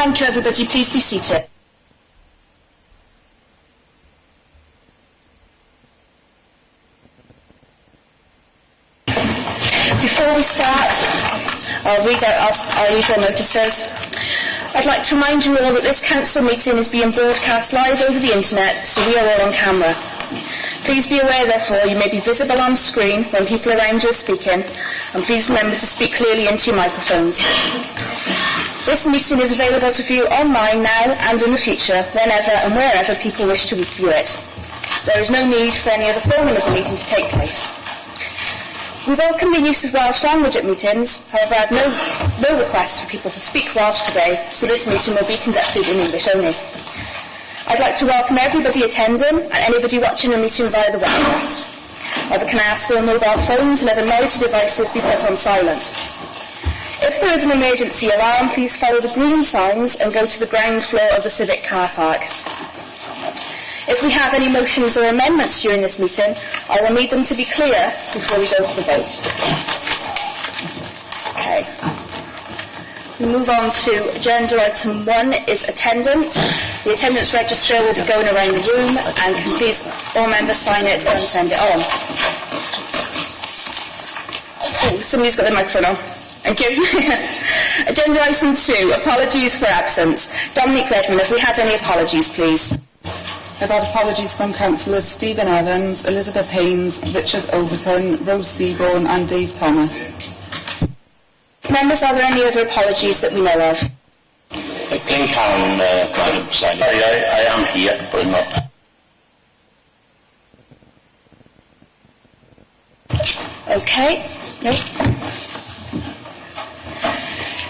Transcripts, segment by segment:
Thank you, everybody. Please be seated. Before we start, I'll read out our usual notices. I'd like to remind you all that this council meeting is being broadcast live over the internet, so we are all on camera. Please be aware, therefore, you may be visible on screen when people around you are speaking, and please remember to speak clearly into your microphones. This meeting is available to view online now and in the future, whenever and wherever people wish to view it. There is no need for any other filming of the meeting to take place. We welcome the use of Welsh language at meetings. However, I have no requests for people to speak Welsh today, so this meeting will be conducted in English only. I'd like to welcome everybody attending and anybody watching the meeting via the webcast. However, can I ask all mobile phones and other noisy devices be put on silent? If there is an emergency alarm, please follow the green signs and go to the ground floor of the Civic car park. If we have any motions or amendments during this meeting, I will need them to be clear before we go to the vote. Okay. We move on to agenda item 1 is attendance. The attendance register will be going around the room, and can please all members sign it and send it on. Oh, somebody's got their microphone on. Thank you. Agenda item 2, apologies for absence. Dominic Redmond, have we had any apologies, please? I've had apologies from Councillors Stephen Evans, Elizabeth Haynes, Richard Overton, Rose Seaborn and Dave Thomas. Members, are there any other apologies that we know of? I think I'm Madam Sally. I am here, but I'm not. Okay. No.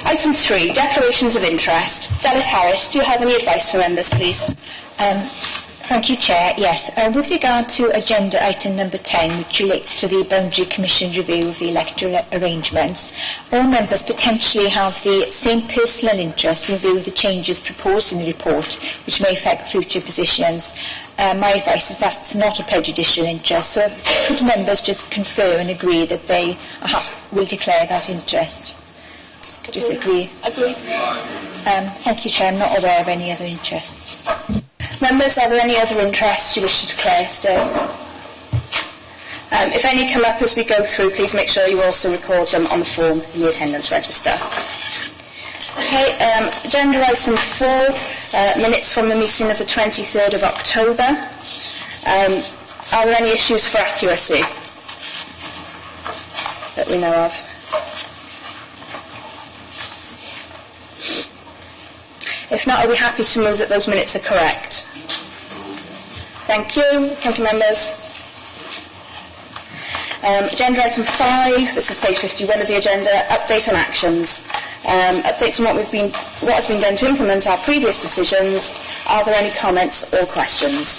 Item 3, declarations of interest. Delith Harris, do you have any advice for members, please? Thank you, Chair. Yes, with regard to agenda item number 10, which relates to the Boundary Commission review of the electoral arrangements, all members potentially have the same personal interest in view of the changes proposed in the report, which may affect future positions. My advice is that's not a prejudicial interest, so could members just confer and agree that they will declare that interest? Disagree? Agree. Thank you, Chair. I'm not aware of any other interests. Members, are there any other interests you wish to declare today? If any come up as we go through, please make sure you also record them on the form in the attendance register. Okay, agenda item 4, minutes from the meeting of the 23rd of October. Are there any issues for accuracy that we know of? If not, are we happy to move that those minutes are correct? Thank you. Thank you, members. Agenda item 5, this is page 51 of the agenda, update on actions. Updates on what has been done to implement our previous decisions. Are there any comments or questions?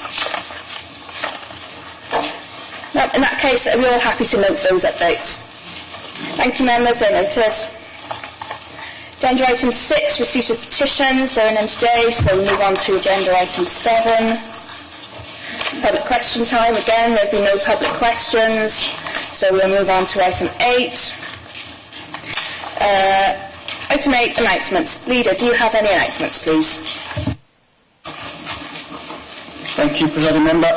No, in that case, are we all happy to note those updates? Thank you, members. They're noted. Agenda item 6, receipt of petitions. They're in them today, so we'll move on to agenda item 7. Public question time. Again, there have been no public questions, so we'll move on to item 8. Item 8, announcements. Leader, do you have any announcements, please? Thank you, Presiding Member.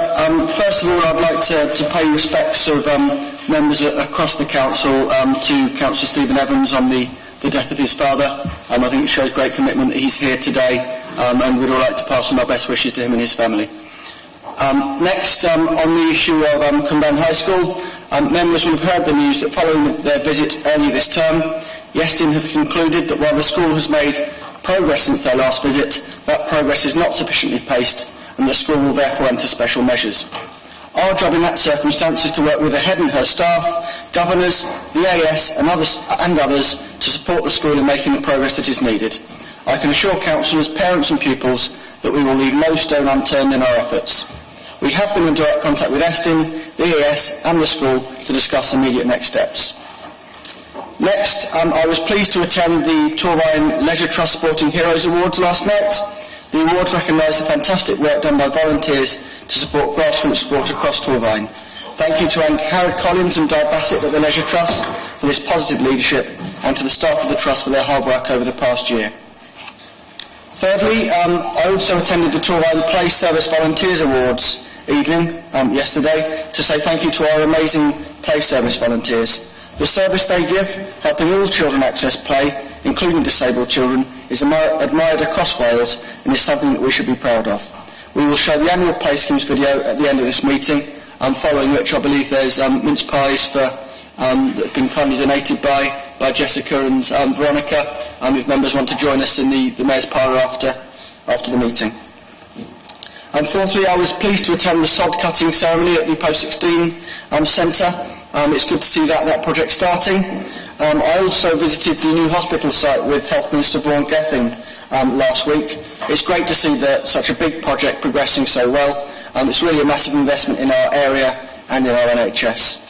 First of all, I'd like to pay respects of members across the Council to Councillor Stephen Evans on the death of his father. I think it shows great commitment that he's here today, and we'd all like to pass on our best wishes to him and his family. Next, on the issue of Cumban High School, members will have heard the news that following their visit earlier this term, Iestyn have concluded that while the school has made progress since their last visit, that progress is not sufficiently paced, and the school will therefore enter special measures. Our job in that circumstance is to work with the head and her staff, governors, the AS and others to support the school in making the progress that is needed. I can assure councillors, parents and pupils that we will leave no stone unturned in our efforts. We have been in direct contact with Iestyn, the AS and the school to discuss immediate next steps. Next, I was pleased to attend the Torvine Leisure Trust Sporting Heroes Awards last night. The awards recognise the fantastic work done by volunteers to support grassroots sport across Torvine. Thank you to Harry Collins and Di Bassett at the Leisure Trust for this positive leadership, and to the staff of the Trust for their hard work over the past year. Thirdly, I also attended the Torvine Play Service Volunteers Awards evening yesterday to say thank you to our amazing play service volunteers. The service they give, helping all children access play, including disabled children, is admired across Wales and is something that we should be proud of. We will show the annual Play Schemes video at the end of this meeting, following which I believe there's mince pies that have been kindly donated by Jessica and Veronica, if members want to join us in the Mayor's Parlour after the meeting. And fourthly, I was pleased to attend the sod cutting ceremony at the Post 16 Centre. It's good to see that project starting. I also visited the new hospital site with Health Minister Vaughan Gething last week. It's great to see such a big project progressing so well. It's really a massive investment in our area and in our NHS.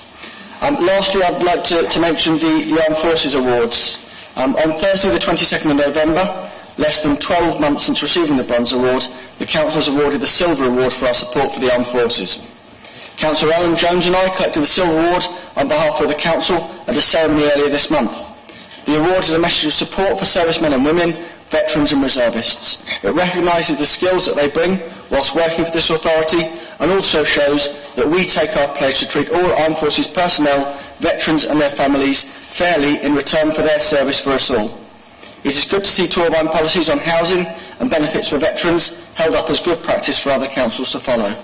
Lastly, I'd like to mention the Armed Forces Awards. On Thursday the 22nd of November, less than 12 months since receiving the Bronze Award, the Council has awarded the Silver Award for our support for the Armed Forces. Councillor Ellen Jones and I collected the Silver Award on behalf of the Council at a ceremony earlier this month. The award is a message of support for servicemen and women, veterans and reservists. It recognises the skills that they bring whilst working for this authority and also shows that we take our pledge to treat all Armed Forces personnel, veterans and their families fairly in return for their service for us all. It is good to see Torvine policies on housing and benefits for veterans held up as good practice for other councils to follow.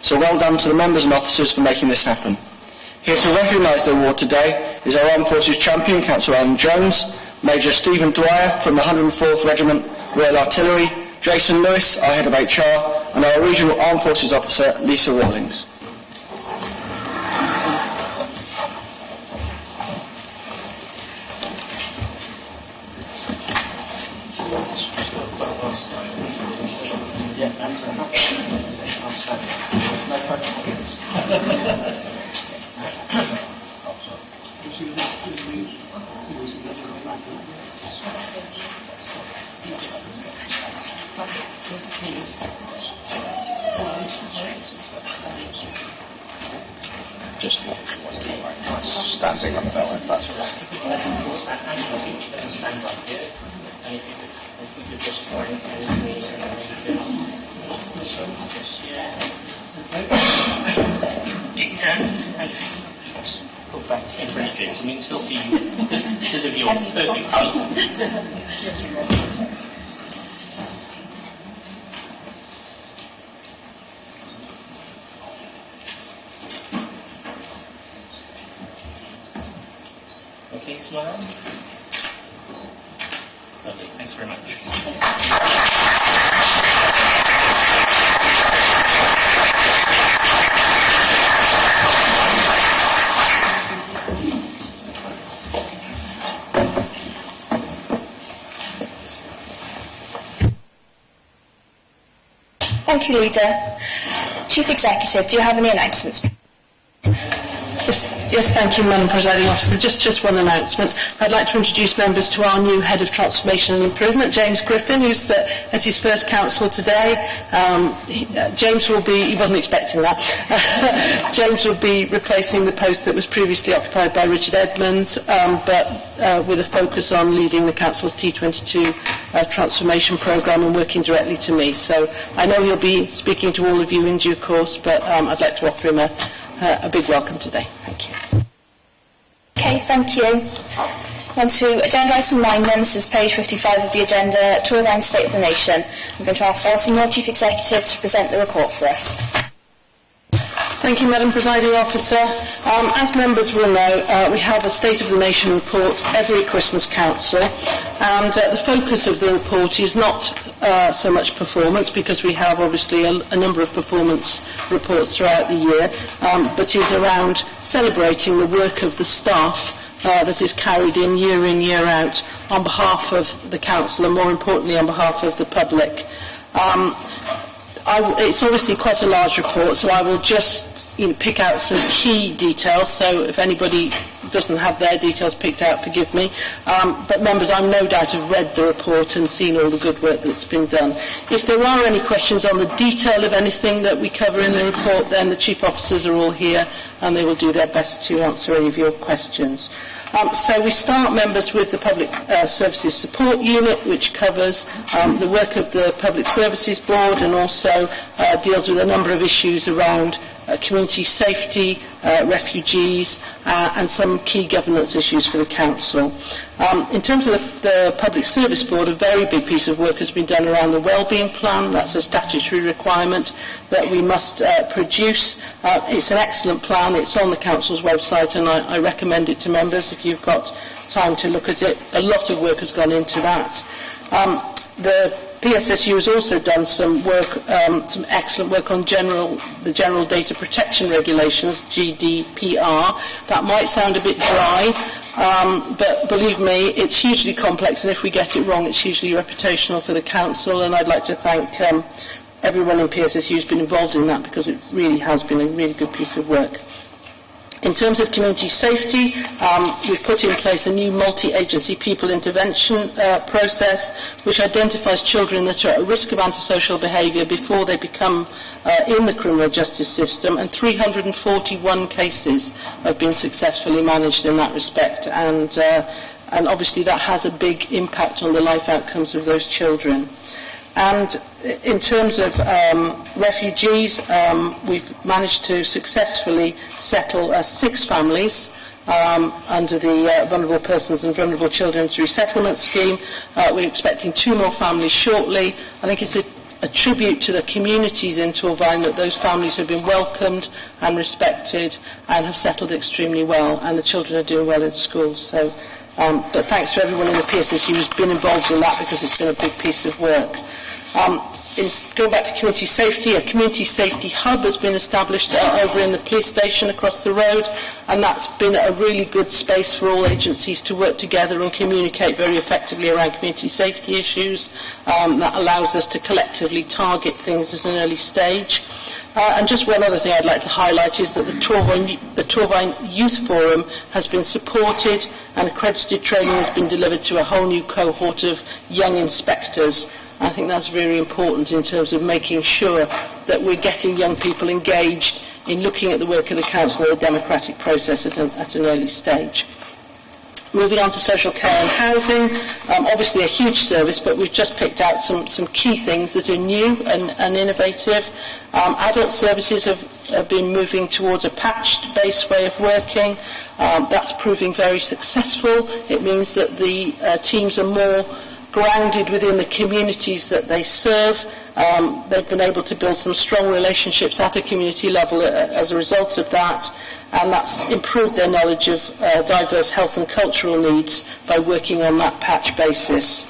So well done to the members and officers for making this happen. Here to recognise the award today is our Armed Forces champion, Councillor Alan Jones, Major Stephen Dwyer from the 104th Regiment Royal Artillery, Jason Lewis, our Head of HR, and our Regional Armed Forces Officer, Lisa Rawlings. Just standing up there like that. Go back in front of James. I mean, still see you because of your perfect height. Okay, smile. Lovely, thanks very much. Thank you, Leader. Chief Executive, do you have any announcements? Yes, thank you, Madam Presiding Officer. Just one announcement. I'd like to introduce members to our new Head of Transformation and Improvement, James Griffin, who's at his first council today. James will be, he wasn't expecting that, James will be replacing the post that was previously occupied by Richard Edmonds, but with a focus on leading the council's T22 transformation programme and working directly to me. So I know he'll be speaking to all of you in due course, but I'd like to offer him a big welcome today. Thank you. Okay, thank you. On to agenda item 9 then, this is page 55 of the agenda, Torvine State of the Nation. I'm going to ask our Senior Chief Executive to present the report for us. Thank you, Madam Presiding Officer. As members will know, we have a State of the Nation report every Christmas Council, and the focus of the report is not so much performance, because we have obviously a number of performance reports throughout the year, but is around celebrating the work of the staff that is carried in, year out, on behalf of the Council and more importantly on behalf of the public. It's obviously quite a large report, so I will just pick out some key details, so if anybody doesn't have their details picked out, forgive me. But members, I'm no doubt have read the report and seen all the good work that's been done. If there are any questions on the detail of anything that we cover in the report, then the chief officers are all here and they will do their best to answer any of your questions. So we start, members, with the Public Services Support Unit, which covers the work of the Public Services Board and also deals with a number of issues around community safety, refugees, and some key governance issues for the Council. In terms of the Public Service Board, a very big piece of work has been done around the Wellbeing Plan. That's a statutory requirement that we must produce. It's an excellent plan. It's on the Council's website, and I recommend it to members if you've got time to look at it. A lot of work has gone into that. The PSSU has also done some work, some excellent work on the General Data Protection Regulations, GDPR. That might sound a bit dry, but believe me, it's hugely complex, and if we get it wrong, it's hugely reputational for the Council, and I'd like to thank everyone in PSSU who's been involved in that, because it really has been a really good piece of work. In terms of community safety, we've put in place a new multi-agency people intervention process which identifies children that are at risk of antisocial behaviour before they become in the criminal justice system, and 341 cases have been successfully managed in that respect, and obviously that has a big impact on the life outcomes of those children. And in terms of refugees, we've managed to successfully settle 6 families under the Vulnerable Persons and Vulnerable Children's Resettlement Scheme. We're expecting 2 more families shortly. I think it's a tribute to the communities in Torfaen that those families have been welcomed and respected and have settled extremely well, and the children are doing well in schools. So, but thanks to everyone in the PSSU who's been involved in that, because it's been a big piece of work. Going back to community safety, a community safety hub has been established over in the police station across the road, and that's been a really good space for all agencies to work together and communicate very effectively around community safety issues. That allows us to collectively target things at an early stage. And just one other thing I'd like to highlight is that the Torfaen Youth Forum has been supported, and accredited training has been delivered to a whole new cohort of young inspectors. I think that's very important in terms of making sure that we're getting young people engaged in looking at the work of the Council and the democratic process at an early stage. Moving on to social care and housing, obviously a huge service, but we've just picked out some key things that are new and innovative. Adult services have been moving towards a patched-based way of working. That's proving very successful. It means that the teams are more grounded within the communities that they serve. They've been able to build some strong relationships at a community level as a result of that, and that's improved their knowledge of diverse health and cultural needs by working on that patch basis.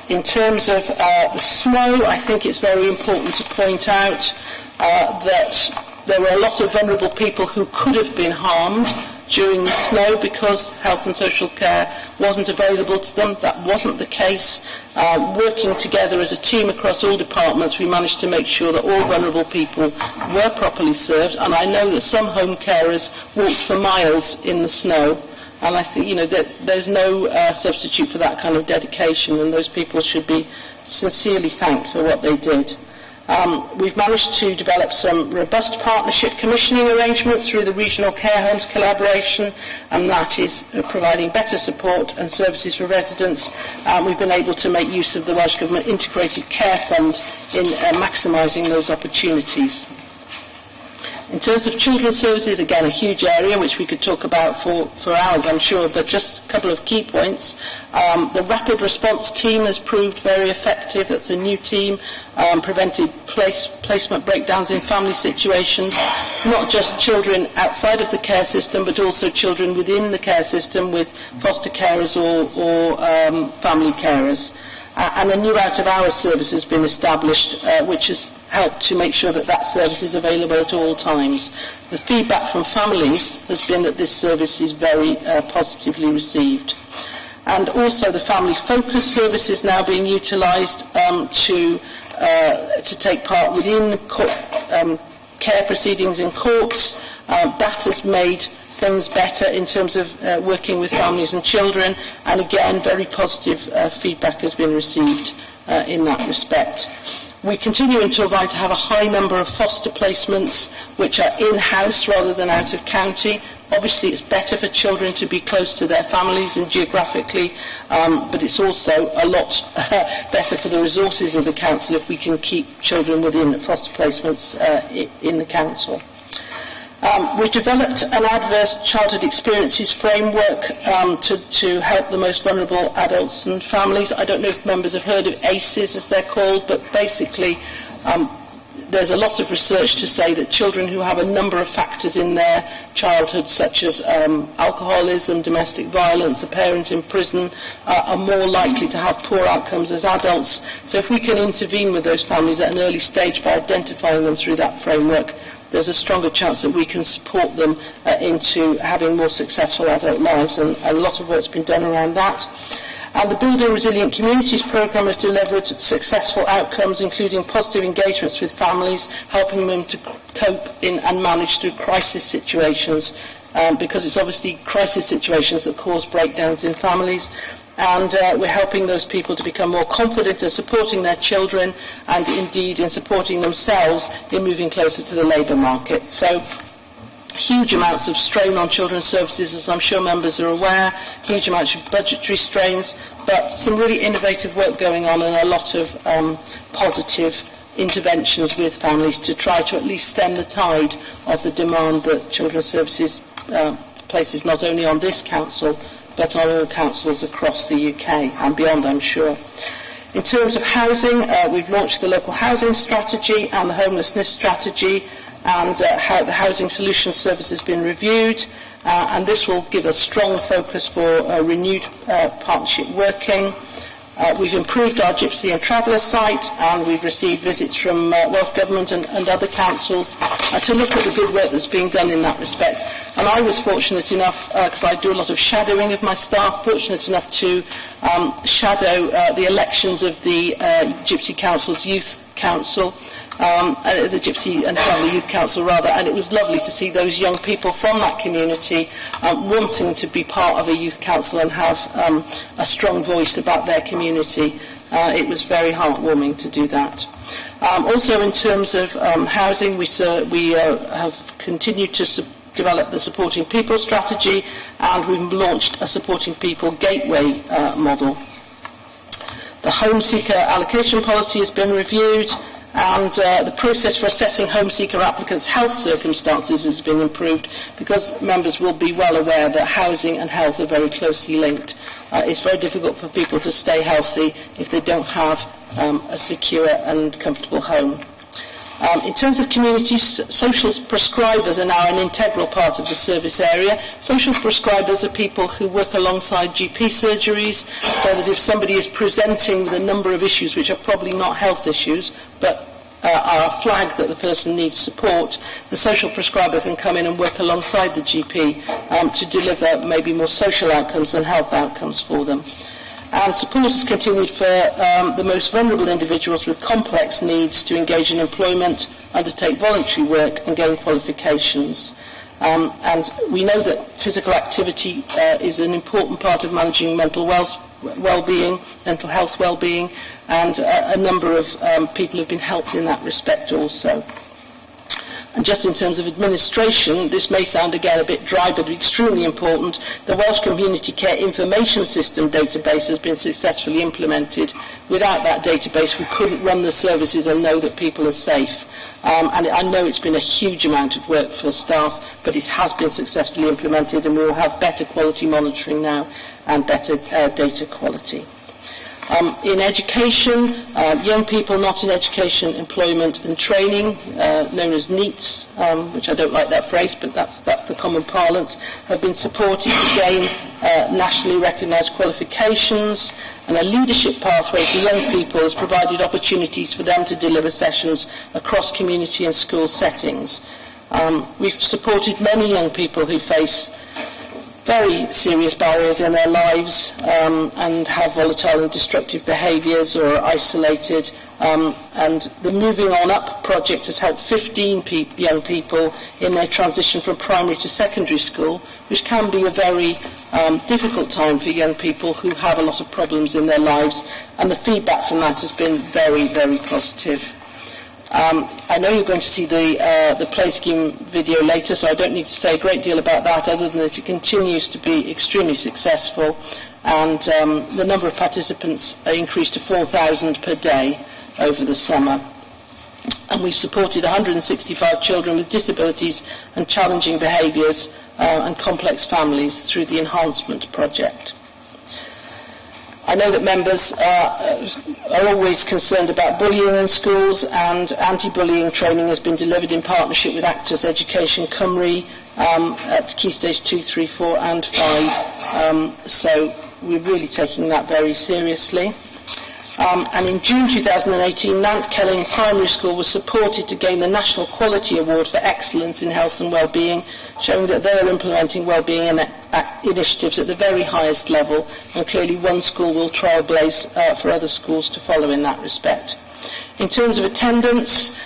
In terms of the snow, I think it's very important to point out that there were a lot of vulnerable people who could have been harmed during the snow because health and social care wasn't available to them. That wasn't the case. Working together as a team across all departments, we managed to make sure that all vulnerable people were properly served, and I know that some home carers walked for miles in the snow, and I think that there's no substitute for that kind of dedication, and those people should be sincerely thanked for what they did. We've managed to develop some robust partnership commissioning arrangements through the Regional Care Homes collaboration, and that is providing better support and services for residents. We've been able to make use of the Welsh Government Integrated Care Fund in maximising those opportunities. In terms of children's services, again, a huge area which we could talk about for hours, I'm sure, but just a couple of key points. The Rapid Response Team has proved very effective. That's a new team, prevented placement breakdowns in family situations, not just children outside of the care system, but also children within the care system with foster carers or family carers. And a new out-of-hours service has been established, which has helped to make sure that that service is available at all times. The feedback from families has been that this service is very positively received. And also the Family Focus service is now being utilised to take part within care proceedings in courts. That has made things better in terms of working with families and children, and again, very positive feedback has been received in that respect. We continue in Torfaen to have a high number of foster placements which are in-house rather than out of county. Obviously it's better for children to be close to their families and geographically, but it's also a lot better for the resources of the council if we can keep children within foster placements in the council. We've developed an adverse childhood experiences framework to help the most vulnerable adults and families. I don't know if members have heard of ACEs as they're called, but basically there's a lot of research to say that children who have a number of factors in their childhood, such as alcoholism, domestic violence, a parent in prison, are more likely to have poor outcomes as adults. So if we can intervene with those families at an early stage by identifying them through that framework, there's a stronger chance that we can support them into having more successful adult lives, and a lot of work's been done around that. And the Building Resilient Communities programme has delivered successful outcomes, including positive engagements with families, helping them to cope in and manage through crisis situations, because it's obviously crisis situations that cause breakdowns in families. And we're helping those people to become more confident in supporting their children and indeed in supporting themselves in moving closer to the labour market. So huge amounts of strain on children's services, as I'm sure members are aware, huge amounts of budgetary strains, but some really innovative work going on and a lot of positive interventions with families to try to at least stem the tide of the demand that children's services places not only on this council but on all councils across the UK and beyond, I'm sure. In terms of housing, we've launched the local housing strategy and the homelessness strategy, and how the Housing Solutions Service has been reviewed, and this will give a strong focus for renewed partnership working. We've improved our Gypsy and Traveller site, and we've received visits from Welsh Government and other councils to look at the good work that's being done in that respect. And I was fortunate enough, because I do a lot of shadowing of my staff, fortunate enough to shadow the elections of the Gypsy Council's Youth Council, the Gypsy and Traveller Youth Council rather, and it was lovely to see those young people from that community wanting to be part of a youth council and have a strong voice about their community. It was very heartwarming to do that. Also in terms of housing, we have continued to develop the Supporting People strategy, and we've launched a Supporting People Gateway model. The Home Seeker allocation policy has been reviewed, and the process for assessing home seeker applicants' health circumstances has been improved, because members will be well aware that housing and health are very closely linked. It's very difficult for people to stay healthy if they don't have a secure and comfortable home. In terms of communities, social prescribers are now an integral part of the service area. Social prescribers are people who work alongside GP surgeries, so that if somebody is presenting with a number of issues which are probably not health issues, but are a flag that the person needs support, the social prescriber can come in and work alongside the GP to deliver maybe more social outcomes than health outcomes for them. And support has continued for the most vulnerable individuals with complex needs to engage in employment, undertake voluntary work and gain qualifications. And we know that physical activity is an important part of managing mental well-being, mental health well-being, and a number of people have been helped in that respect also. And just in terms of administration, this may sound again a bit dry, but extremely important. The Welsh Community Care Information System database has been successfully implemented. Without that database, we couldn't run the services and know that people are safe. And I know it's been a huge amount of work for staff, but it has been successfully implemented, and we will have better quality monitoring now and better data quality. In education, young people not in education, employment and training, known as NEETs, which I don't like that phrase, but that's the common parlance, have been supported to gain nationally recognised qualifications, and a leadership pathway for young people has provided opportunities for them to deliver sessions across community and school settings. We've supported many young people who face very serious barriers in their lives and have volatile and destructive behaviours or are isolated. And the Moving On Up project has helped 15 young people in their transition from primary to secondary school, which can be a very difficult time for young people who have a lot of problems in their lives. And the feedback from that has been very, very positive. I know you're going to see the Play Scheme video later, so I don't need to say a great deal about that other than that it continues to be extremely successful, and the number of participants increased to 4,000 per day over the summer. And we've supported 165 children with disabilities and challenging behaviours and complex families through the Enhancement Project. I know that members are always concerned about bullying in schools, and anti-bullying training has been delivered in partnership with Actors Education Cymru at Key Stage 2, 3, 4 and 5. So we're really taking that very seriously. And in June 2018, Nant Kelling Primary School was supported to gain the National Quality Award for Excellence in Health and Wellbeing, showing that they are implementing wellbeing and initiatives at the very highest level, and clearly one school will trailblaze for other schools to follow in that respect. In terms of attendance,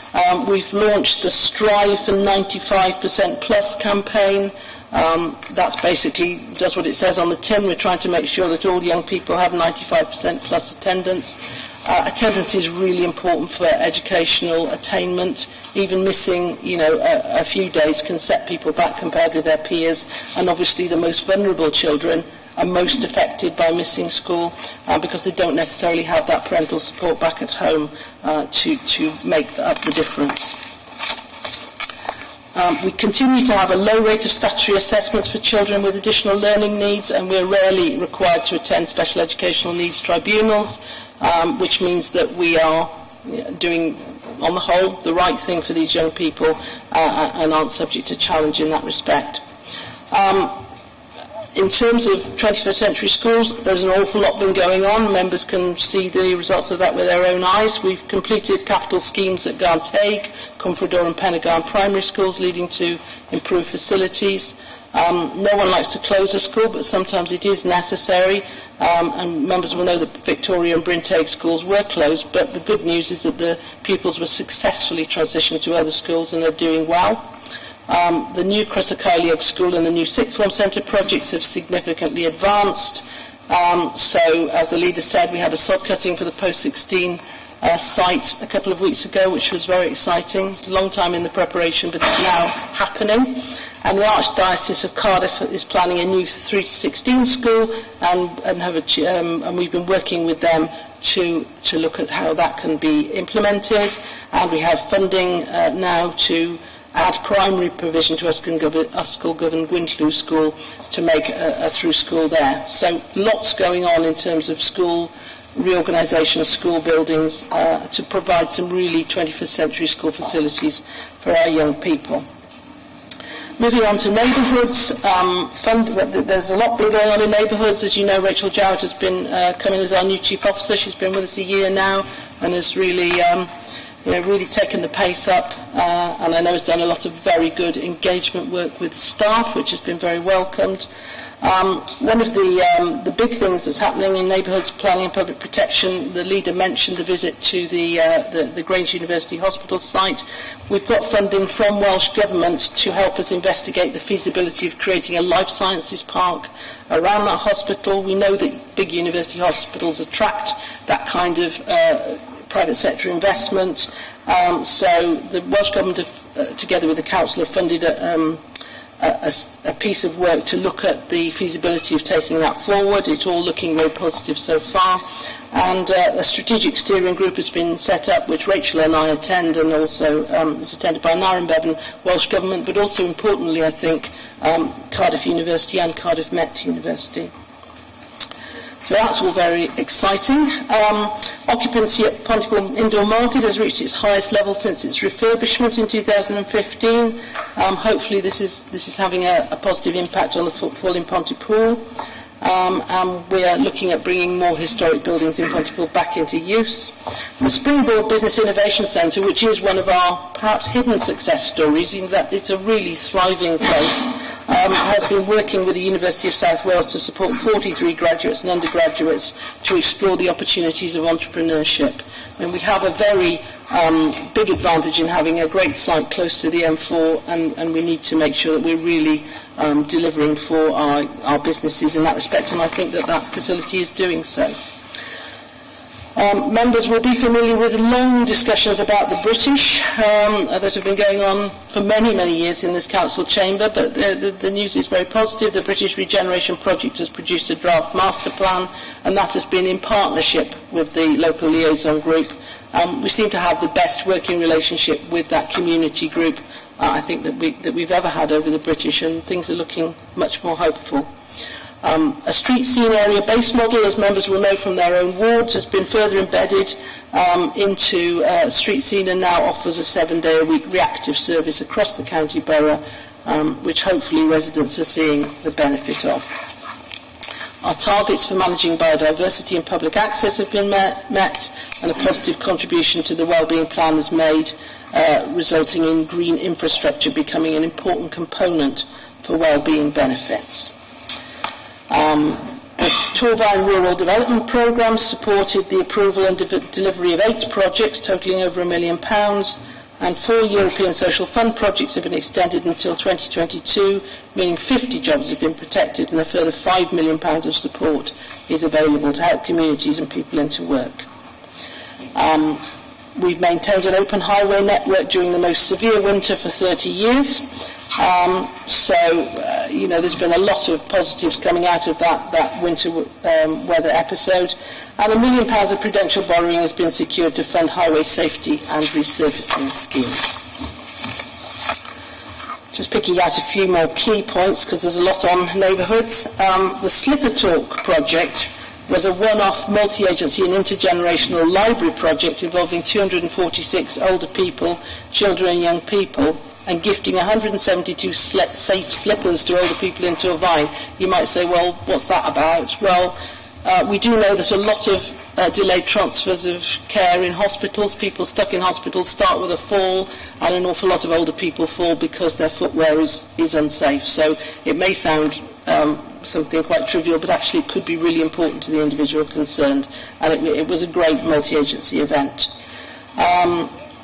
we've launched the Strive for 95% Plus campaign. That's basically does what it says on the tin. We're trying to make sure that all young people have 95% plus attendance. Attendance is really important for educational attainment. Even missing, a few days can set people back compared with their peers. And obviously the most vulnerable children are most affected by missing school because they don't necessarily have that parental support back at home to make up the difference. We continue to have a low rate of statutory assessments for children with additional learning needs, and we're rarely required to attend special educational needs tribunals, which means that we are doing, on the whole, the right thing for these young people and aren't subject to challenge in that respect. In terms of 21st century schools, there's an awful lot been going on. Members can see the results of that with their own eyes. We've completed capital schemes at Garnthaig, Cumfredor and Pennegarn primary schools, leading to improved facilities. No one likes to close a school, but sometimes it is necessary. And members will know that Victoria and Brynteg schools were closed, but the good news is that the pupils were successfully transitioned to other schools and are doing well. The new Cressykyliog School and the new Sixth Form Centre projects have significantly advanced. So, as the leader said, we had a sod cutting for the post-16 site a couple of weeks ago, which was very exciting. It's a long time in the preparation, but it's now happening. And the Archdiocese of Cardiff is planning a new 3 to 16 school, and we've been working with them to look at how that can be implemented. And we have funding now to add primary provision to Ysgol-Gyfan Gwynllw School to make a through school there. So lots going on in terms of school reorganisation of school buildings to provide some really 21st century school facilities for our young people. Moving on to neighbourhoods, there's a lot been going on in neighbourhoods. As you know, Rachel Jowett has been coming as our new Chief Officer. She's been with us a year now and has really really taken the pace up, and I know has done a lot of very good engagement work with staff, which has been very welcomed. One of the big things that's happening in neighbourhoods planning and public protection, the leader mentioned the visit to the Grange University Hospital site. We've got funding from Welsh Government to help us investigate the feasibility of creating a life sciences park around that hospital. We know that big university hospitals attract that kind of private sector investment. So the Welsh Government, together with the Council, have funded a piece of work to look at the feasibility of taking that forward. It's all looking very positive so far. And a strategic steering group has been set up, which Rachel and I attend, and also is attended by Nairn Bevan, Welsh Government, but also importantly, I think, Cardiff University and Cardiff Met University. So that's all very exciting. Occupancy at Pontypool Indoor Market has reached its highest level since its refurbishment in 2015. Hopefully this is having a positive impact on the footfall in Pontypool. And we are looking at bringing more historic buildings in Pontypool back into use. The Springboard Business Innovation Centre, which is one of our perhaps hidden success stories, in that it's a really thriving place, has been working with the University of South Wales to support 43 graduates and undergraduates to explore the opportunities of entrepreneurship. And we have a very big advantage in having a great site close to the M4, and we need to make sure that we're really delivering for our businesses in that respect, and I think that that facility is doing so. Members will be familiar with long discussions about the British that have been going on for many, many years in this council chamber, but the news is very positive. The British Regeneration Project has produced a draft master plan, and that has been in partnership with the local liaison group. We seem to have the best working relationship with that community group, I think, that we've ever had over the British, and things are looking much more hopeful. A street scene area base model, as members will know from their own wards, has been further embedded into street scene and now offers a 7-day-a-week reactive service across the county borough, which hopefully residents are seeing the benefit of. Our targets for managing biodiversity and public access have been met, and a positive contribution to the wellbeing plan is made, resulting in green infrastructure becoming an important component for wellbeing benefits. The Torvine Rural Development Programme supported the approval and delivery of 8 projects totalling over £1 million, and 4 European Social Fund projects have been extended until 2022, meaning 50 jobs have been protected and a further £5 million of support is available to help communities and people into work. We've maintained an open highway network during the most severe winter for 30 years. There's been a lot of positives coming out of that winter weather episode, and £1 million of prudential borrowing has been secured to fund highway safety and resurfacing schemes. Just picking out a few more key points, because there's a lot on neighbourhoods. The Slipper Talk project was a one-off multi-agency and intergenerational library project involving 246 older people, children and young people, and gifting 172 safe slippers to older people in Torvine. You might say, well, what's that about? Well, we do know there's a lot of delayed transfers of care in hospitals. People stuck in hospitals start with a fall, and an awful lot of older people fall because their footwear is unsafe. So it may sound something quite trivial, but actually it could be really important to the individual concerned, and it was a great multi-agency event.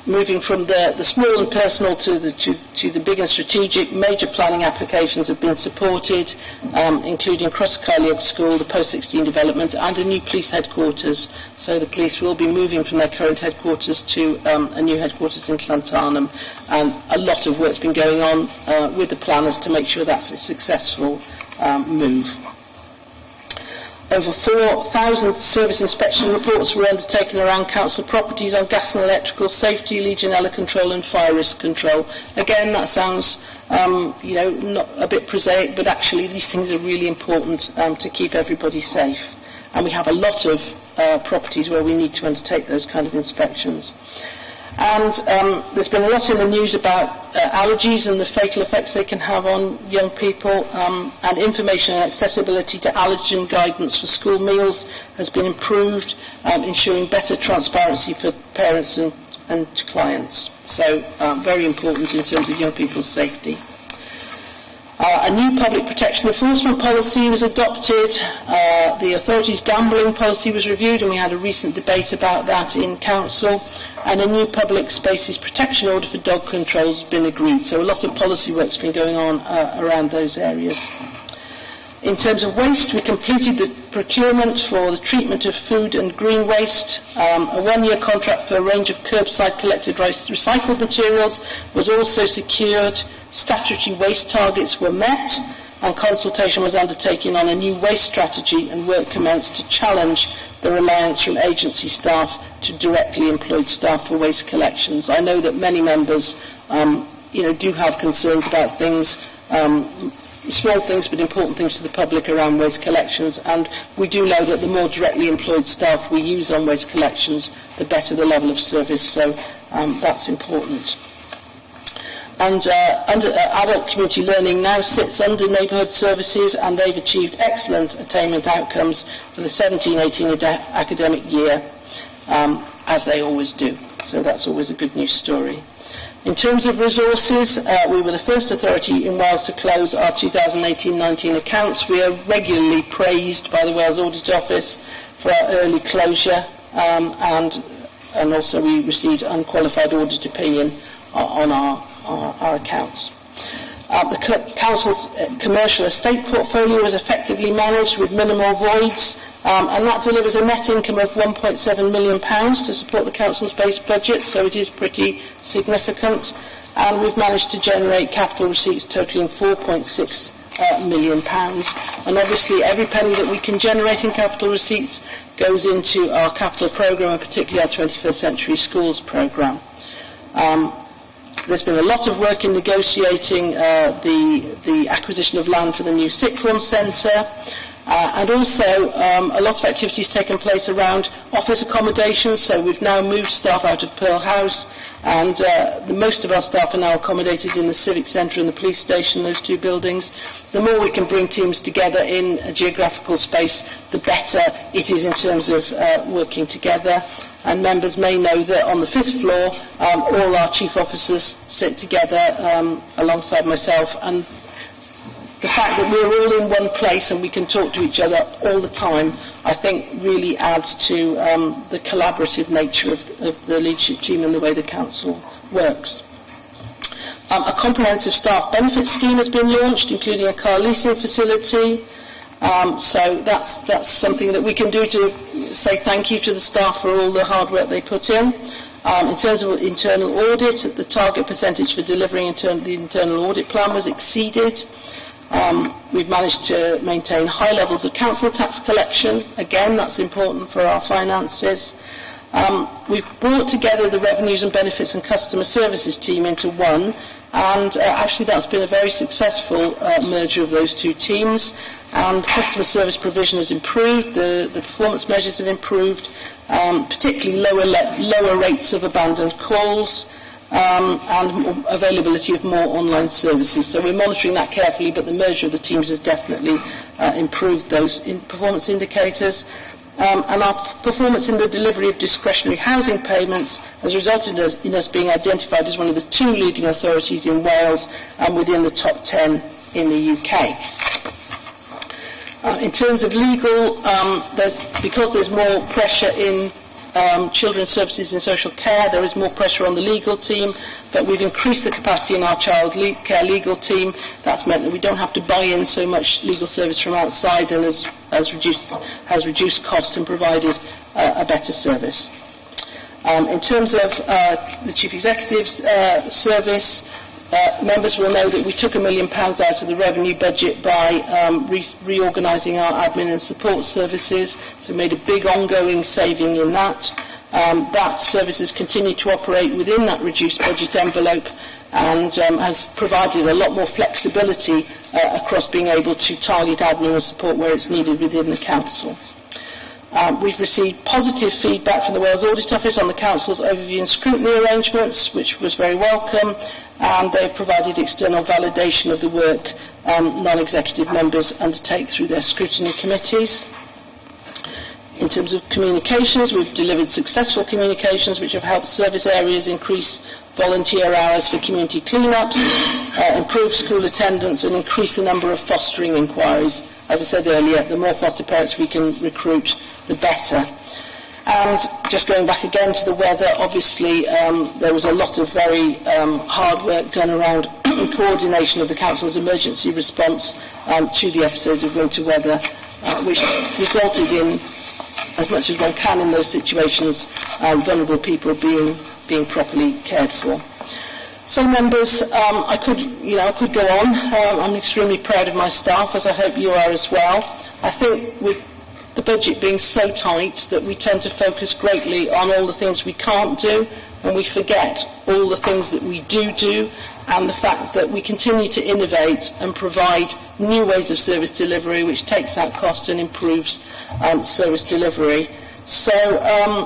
Moving from the small and personal to the big and strategic, major planning applications have been supported, including Crosscarliog School, the post-16 development, and a new police headquarters. So the police will be moving from their current headquarters to a new headquarters in Llantarnam, and a lot of work's been going on with the planners to make sure that's a successful move. Over 4,000 service inspection reports were undertaken around council properties on gas and electrical safety, Legionella control and fire risk control. Again, that sounds not a bit prosaic, but actually these things are really important to keep everybody safe. And we have a lot of properties where we need to undertake those kind of inspections. And there's been a lot in the news about allergies and the fatal effects they can have on young people, and information and accessibility to allergen guidance for school meals has been improved, ensuring better transparency for parents and clients. So very important in terms of young people's safety. A new public protection enforcement policy was adopted. The authority's gambling policy was reviewed, and we had a recent debate about that in council. And a new public spaces protection order for dog controls has been agreed. So a lot of policy work's been going on around those areas. In terms of waste, we completed the procurement for the treatment of food and green waste. A 1-year contract for a range of curbside collected recycled materials was also secured. Statutory waste targets were met, and consultation was undertaken on a new waste strategy, and work commenced to challenge the reliance from agency staff to directly employed staff for waste collections. I know that many members do have concerns about things, small things but important things to the public around waste collections, and we do know that the more directly employed staff we use on waste collections, the better the level of service, so that's important. And adult community learning now sits under neighbourhood services, and they've achieved excellent attainment outcomes for the 17-18 academic year, as they always do. So that's always a good news story. In terms of resources, we were the first authority in Wales to close our 2018-19 accounts. We are regularly praised by the Wales Audit Office for our early closure, and also we received unqualified audit opinion on our accounts. The Council's commercial estate portfolio is effectively managed with minimal voids, and that delivers a net income of £1.7 million to support the Council's base budget, so it is pretty significant. And we've managed to generate capital receipts totalling £4.6 million. And obviously every penny that we can generate in capital receipts goes into our capital programme, and particularly our 21st Century Schools programme. There's been a lot of work in negotiating the acquisition of land for the new sixth form centre, and also a lot of activities taken place around office accommodation. So we've now moved staff out of Pearl House, and most of our staff are now accommodated in the Civic Centre and the police station, those two buildings. The more we can bring teams together in a geographical space, the better it is in terms of working together. And members may know that on the 5th floor, all our chief officers sit together alongside myself, and the fact that we're all in one place and we can talk to each other all the time, I think really adds to the collaborative nature of the leadership team and the way the Council works. A comprehensive staff benefit scheme has been launched, including a car leasing facility. So that's something that we can do to say thank you to the staff for all the hard work they put in. In terms of internal audit, the target percentage for delivering the internal audit plan was exceeded. We've managed to maintain high levels of council tax collection. Again, that's important for our finances. We've brought together the revenues and benefits and customer services team into one, and actually that's been a very successful merger of those two teams. And customer service provision has improved, the performance measures have improved, particularly lower rates of abandoned calls, and availability of more online services. So we're monitoring that carefully, but the merger of the teams has definitely improved those performance indicators. And our performance in the delivery of discretionary housing payments has resulted in us being identified as one of the 2 leading authorities in Wales and within the top 10 in the UK. In terms of legal, because there's more pressure in children's services and social care, there is more pressure on the legal team, but we've increased the capacity in our child care legal team. That's meant that we don't have to buy in so much legal service from outside, and has reduced cost and provided a better service. In terms of the Chief Executive's service, members will know that we took £1 million out of the revenue budget by reorganising our admin and support services, so we made a big ongoing saving in that. That service has continued to operate within that reduced budget envelope, and has provided a lot more flexibility across being able to target admin and support where it's needed within the Council. We've received positive feedback from the Wales Audit Office on the Council's overview and scrutiny arrangements, which was very welcome, and they've provided external validation of the work non-executive members undertake through their scrutiny committees. In terms of communications, we've delivered successful communications which have helped service areas increase volunteer hours for community clean-ups, improve school attendance, and increase the number of fostering inquiries. As I said earlier, the more foster parents we can recruit, the better. And just going back again to the weather, obviously there was a lot of very hard work done around coordination of the Council's emergency response to the episodes of winter weather, which resulted in, as much as one can in those situations, vulnerable people being properly cared for. So, members, I could go on. I'm extremely proud of my staff, as I hope you are as well. I think with the budget being so tight that we tend to focus greatly on all the things we can't do, and we forget all the things that we do, and the fact that we continue to innovate and provide new ways of service delivery, which takes out cost and improves service delivery. So,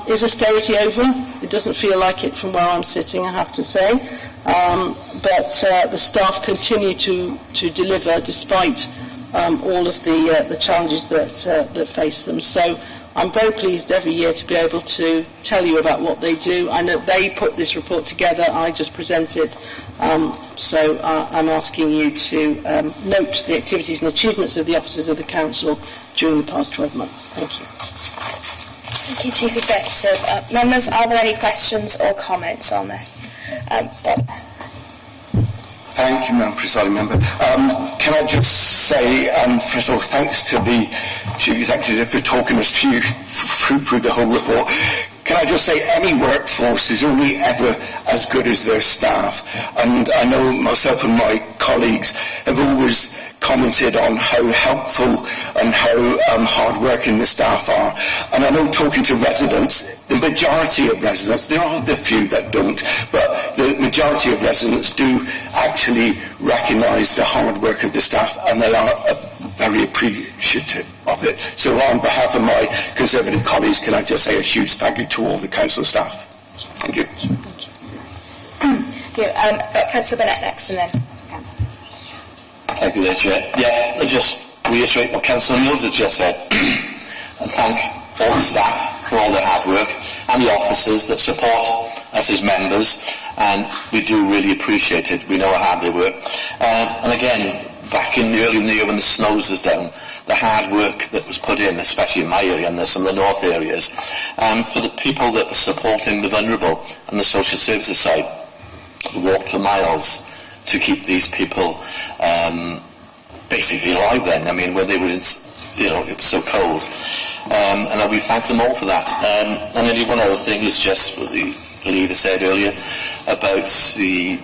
is austerity over? It doesn't feel like it from where I'm sitting, I have to say. But the staff continue to deliver despite all of the challenges that face them. So I'm very pleased every year to be able to tell you about what they do. I know they put this report together, I just present it, so I'm asking you to note the activities and achievements of the officers of the Council during the past 12 months. Thank you. Thank you, Chief Executive. Members, are there any questions or comments on this? Start. Thank you, Madam Presiding Member. Can I just say, first of all, thanks to the Chief Executive for talking us through the whole report. Can I just say, any workforce is only ever as good as their staff. And I know myself and my colleagues have always commented on how helpful and how hard-working the staff are. And I know, talking to residents, the majority of residents, there are the few that don't, but the majority of residents do actually recognise the hard work of the staff, and they are very appreciative of it. So on behalf of my Conservative colleagues, can I just say a huge thank you to all the council staff. Thank you. Thank you. Councillor Bennett next, and then... Thank you, Chair. Yeah, I'll just reiterate what Councillor Mills has just said and thank all the staff for all their hard work and the officers that support us as members, and we do really appreciate it. We know how hard they work. And again, back early in the year when the snows was down, the hard work that was put in, especially in my area and some of the north areas, for the people that were supporting the vulnerable and the social services side, walked for miles to keep these people basically alive then. I mean, when they were in, it was so cold. And we thank them all for that. And only one other thing is just what the leader said earlier about the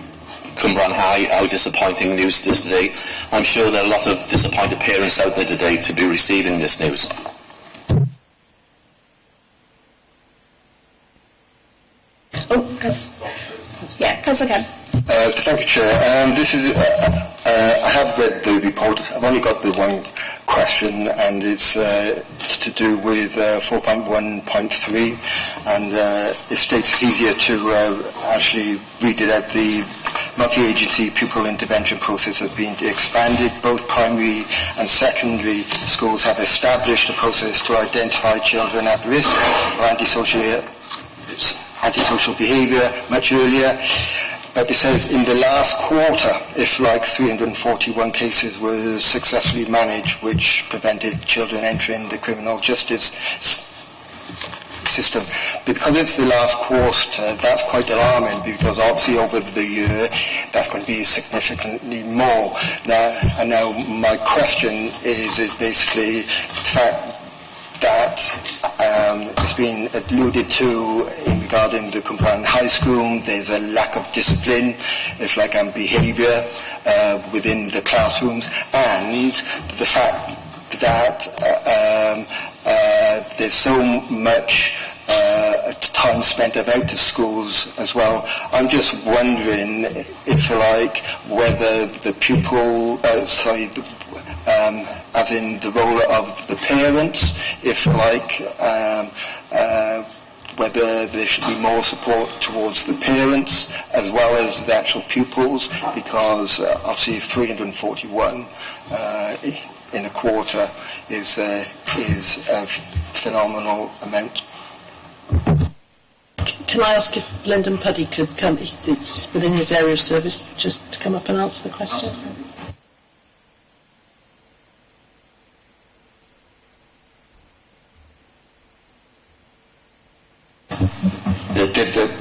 Cumbrae High, how disappointing news it is today. I'm sure there are a lot of disappointed parents out there today to be receiving this news. Councillor Kemp. Thank you, Chair. I have read the report. I've only got the one question, and it's to do with 4.1.3, and it states it's easier to actually read it out. The multi-agency pupil intervention process has been expanded. Both primary and secondary schools have established a process to identify children at risk of antisocial behaviour much earlier. But it says in the last quarter, if like 341 cases were successfully managed, which prevented children entering the criminal justice system. Because it's the last quarter, that's quite alarming, because obviously over the year that's going to be significantly more. Now my question is basically the fact that it's been alluded to regarding the Cumbrae High School. There's a lack of discipline, if like, and behaviour within the classrooms, and the fact that there's so much time spent out of schools as well. I'm just wondering, if like, whether the pupil, as in the role of the parents, if like, whether there should be more support towards the parents as well as the actual pupils, because obviously 341 in a quarter is a phenomenal amount. Can I ask if Lyndon Puddy could come, it's within his area of service, just to come up and answer the question?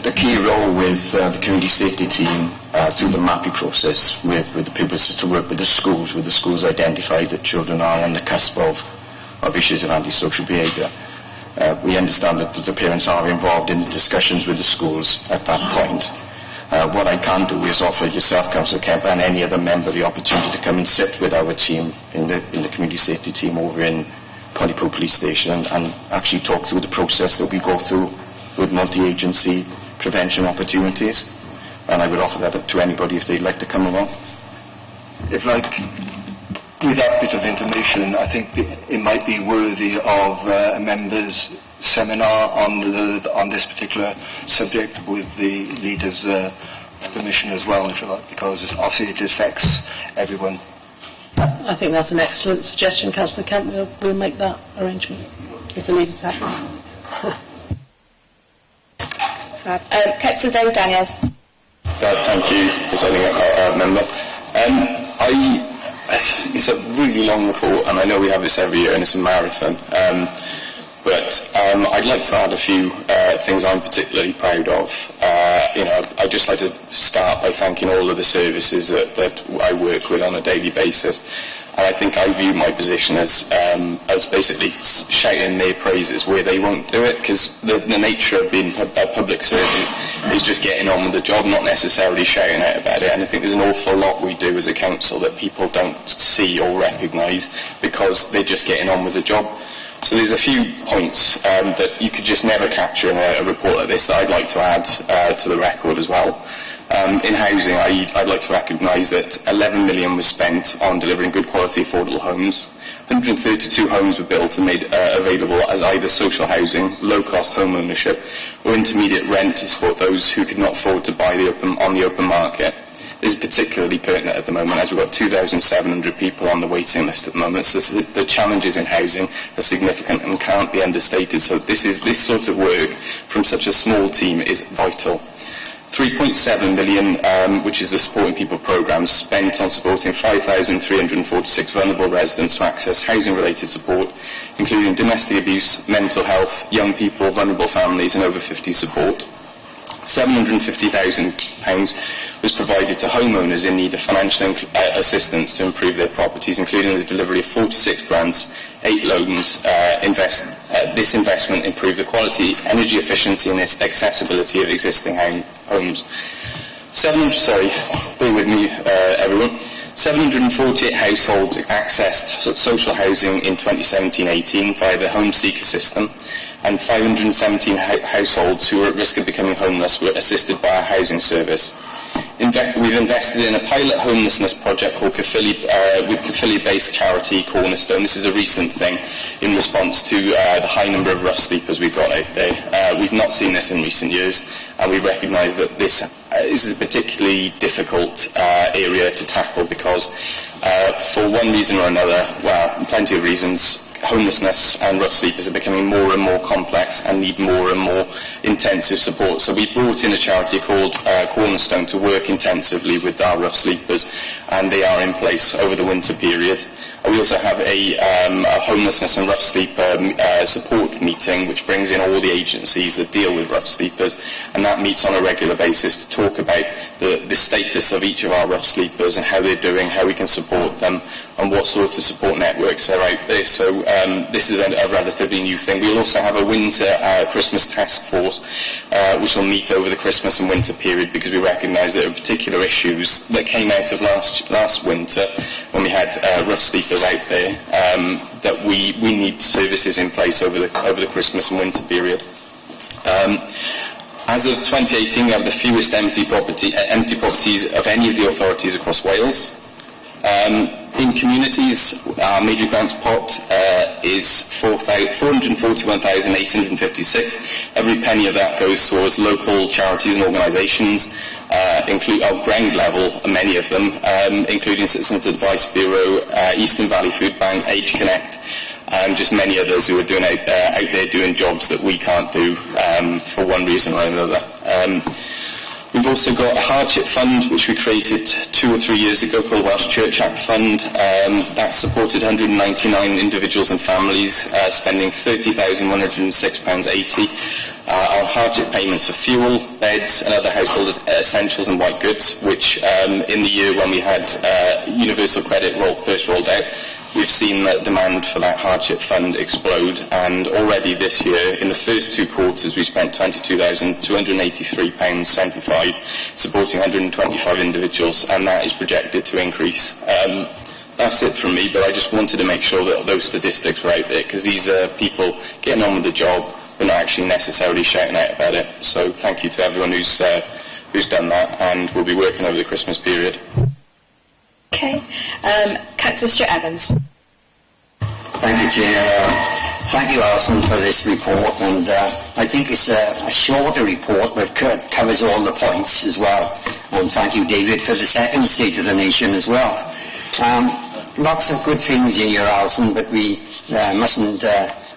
The key role with the community safety team through the MAPI process with the pupils is to work with the schools identify that children are on the cusp of issues of antisocial behaviour. We understand that the parents are involved in the discussions with the schools at that point. What I can do is offer yourself, Councillor Kemp, and any other member the opportunity to come and sit with our team in the community safety team over in Pontypool Police Station and actually talk through the process that we go through with multi-agency prevention opportunities, and I would offer that up to anybody if they'd like to come along. If like, with that bit of information, I think it might be worthy of a members' seminar on this particular subject with the leaders' permission as well, if you like, because obviously it affects everyone. I think that's an excellent suggestion, Councillor Kemp. We'll make that arrangement. if the needed happens. Councillor David Daniels. Thank you, presiding member. It's a really long report, and I know we have this every year, and it's a marathon. But I'd like to add a few things I'm particularly proud of. I'd just like to start by thanking all of the services that I work with on a daily basis. And I think I view my position as basically shouting their praises where they won't do it, because the nature of being a public servant is just getting on with the job, not necessarily shouting out about it. And I think there's an awful lot we do as a council that people don't see or recognise because they're just getting on with the job. So there's a few points that you could just never capture in a report like this that I'd like to add to the record as well. In housing, I'd like to recognise that 11 million was spent on delivering good quality affordable homes. 132 homes were built and made available as either social housing, low-cost home ownership, or intermediate rent to support those who could not afford to buy on the open market. This is particularly pertinent at the moment, as we've got 2,700 people on the waiting list at the moment. So the challenges in housing are significant and can't be understated. So this sort of work from such a small team is vital. 3.7 million, which is the Supporting People programme, spent on supporting 5,346 vulnerable residents to access housing-related support, including domestic abuse, mental health, young people, vulnerable families and over 50 support. £750,000 was provided to homeowners in need of financial assistance to improve their properties, including the delivery of 46 grants, 8 loans. This investment improved the quality, energy efficiency and accessibility of existing homes. Bear with me, everyone. 748 households accessed social housing in 2017-18 via the Home Seeker system, and 517 households who were at risk of becoming homeless were assisted by our housing service. We've invested in a pilot homelessness project called with Caerphilly-based charity Cornerstone. This is a recent thing in response to the high number of rough sleepers we've got out there. We've not seen this in recent years, and we recognise that this is a particularly difficult area to tackle because for one reason or another, well, plenty of reasons, homelessness and rough sleepers are becoming more and more complex and need more and more intensive support. So we brought in a charity called Cornerstone to work intensively with our rough sleepers, and they are in place over the winter period. We also have a homelessness and rough sleeper support meeting, which brings in all the agencies that deal with rough sleepers, and that meets on a regular basis to talk about the status of each of our rough sleepers and how they're doing, how we can support them, and what sort of support networks are out there. So this is a relatively new thing. We'll also have a winter Christmas task force, which will meet over the Christmas and winter period, because we recognise there are particular issues that came out of last winter when we had rough sleepers out there, that we need services in place over the Christmas and winter period. As of 2018, we have the fewest empty properties of any of the authorities across Wales. In communities, our major grants pot is 441,856. Every penny of that goes towards local charities and organisations, include our ground level, many of them, including Citizens Advice Bureau, Eastern Valley Food Bank, Age Connect, and just many others who are doing out there doing jobs that we can't do for one reason or another. We've also got a hardship fund which we created 2 or 3 years ago called Welsh Church Act Fund. That supported 199 individuals and families, spending £30,106.80 on hardship payments for fuel, beds and other household essentials and white goods, which in the year when we had universal credit first rolled out, we've seen that demand for that hardship fund explode, and already this year, in the first 2 quarters, we spent £22,283.75 supporting 125 individuals, and that is projected to increase. That's it from me, but I just wanted to make sure that those statistics were out there, because these are people getting on with the job, but not actually necessarily shouting out about it. So thank you to everyone who's done that, and we'll be working over the Christmas period. Okay. Councillor Stuart Evans. Thank you, Chair. Thank you, Alison, for this report, and I think it's a shorter report but covers all the points as well. And thank you, David, for the second State of the Nation as well. Lots of good things in here, Alison, but we mustn't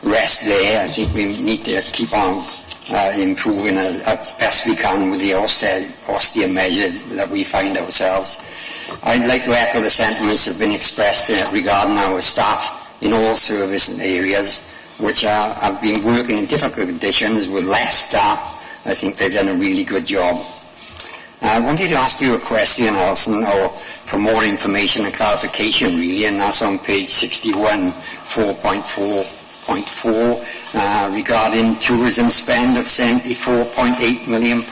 rest there. I think we need to keep on improving as best we can with the austere measure that we find ourselves. I'd like to echo the sentiments that have been expressed regarding our staff in all service areas, which have been working in difficult conditions with less staff. I think they've done a really good job. I wanted to ask you a question, Alison, or for more information and clarification really, and that's on page 61, 4.4.4, regarding tourism spend of £74.8 million.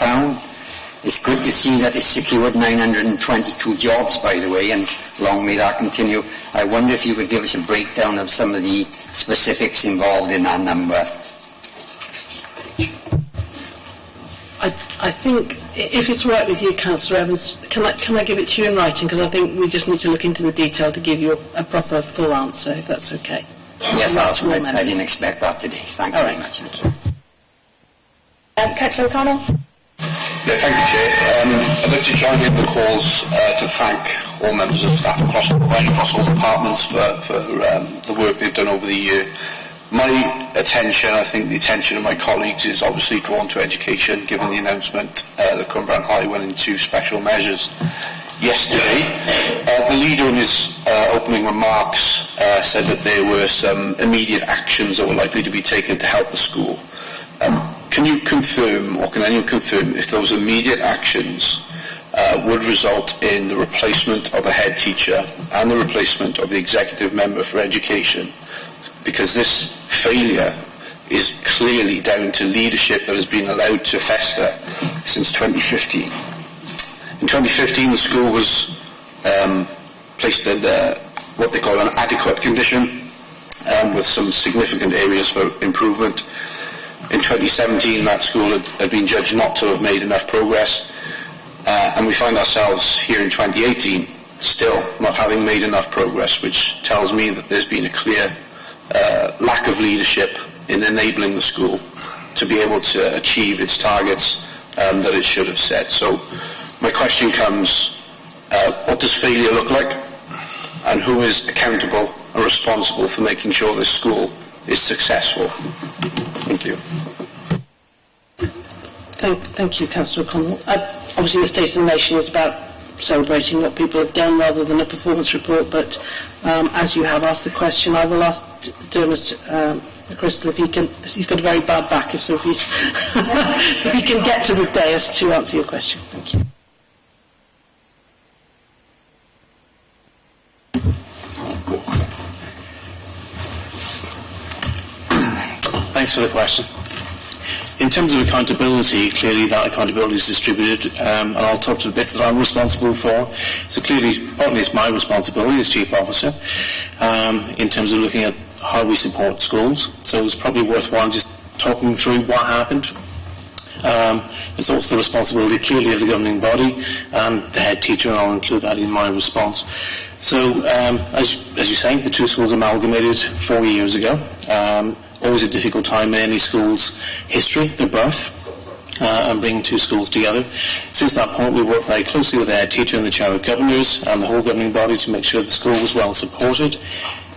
It's good to see that it's secured 922 jobs, by the way, and long may that continue. I wonder if you could give us a breakdown of some of the specifics involved in that number. I think, if it's all right with you, Councillor Evans, can I give it to you in writing? Because I think we just need to look into the detail to give you a proper, full answer, if that's okay. Yes, Alison, I didn't expect that today. Thank you very much. Thank you. Councillor O'Connell? Yeah, thank you, Chair. I'd like to join in the calls to thank all members of staff across all departments for the work they've done over the year. My attention, I think the attention of my colleagues, is obviously drawn to education, given the announcement that Cumbrian High went into special measures yesterday. The leader in his opening remarks said that there were some immediate actions that were likely to be taken to help the school. Can you confirm, or can anyone confirm, if those immediate actions would result in the replacement of a head teacher and the replacement of the executive member for education? Because this failure is clearly down to leadership that has been allowed to fester since 2015. In 2015, the school was placed in what they call an adequate condition, with some significant areas for improvement. In 2017, that school had been judged not to have made enough progress, and we find ourselves here in 2018 still not having made enough progress, which tells me that there's been a clear lack of leadership in enabling the school to be able to achieve its targets that it should have set. So my question comes, what does failure look like, and who is accountable and responsible for making sure this school is successful? Thank you. Thank you, Councillor O'Connell. Obviously the State of the Nation is about celebrating what people have done rather than a performance report, but as you have asked the question, I will ask Dermot Crystal if he can. He's got a very bad back, if he's if he can get to the dais to answer your question. Thank you. Thanks for the question. In terms of accountability, clearly that accountability is distributed, and I'll talk to the bits that I'm responsible for. So clearly, partly it's my responsibility as Chief Officer, in terms of looking at how we support schools. So it's probably worthwhile just talking through what happened. It's also the responsibility clearly of the governing body and the head teacher, and I'll include that in my response. So, as you say, the two schools amalgamated 4 years ago. Always a difficult time in any school's history, their birth, and bringing two schools together. Since that point, we worked very closely with the head teacher and the chair of governors and the whole governing body to make sure the school was well supported.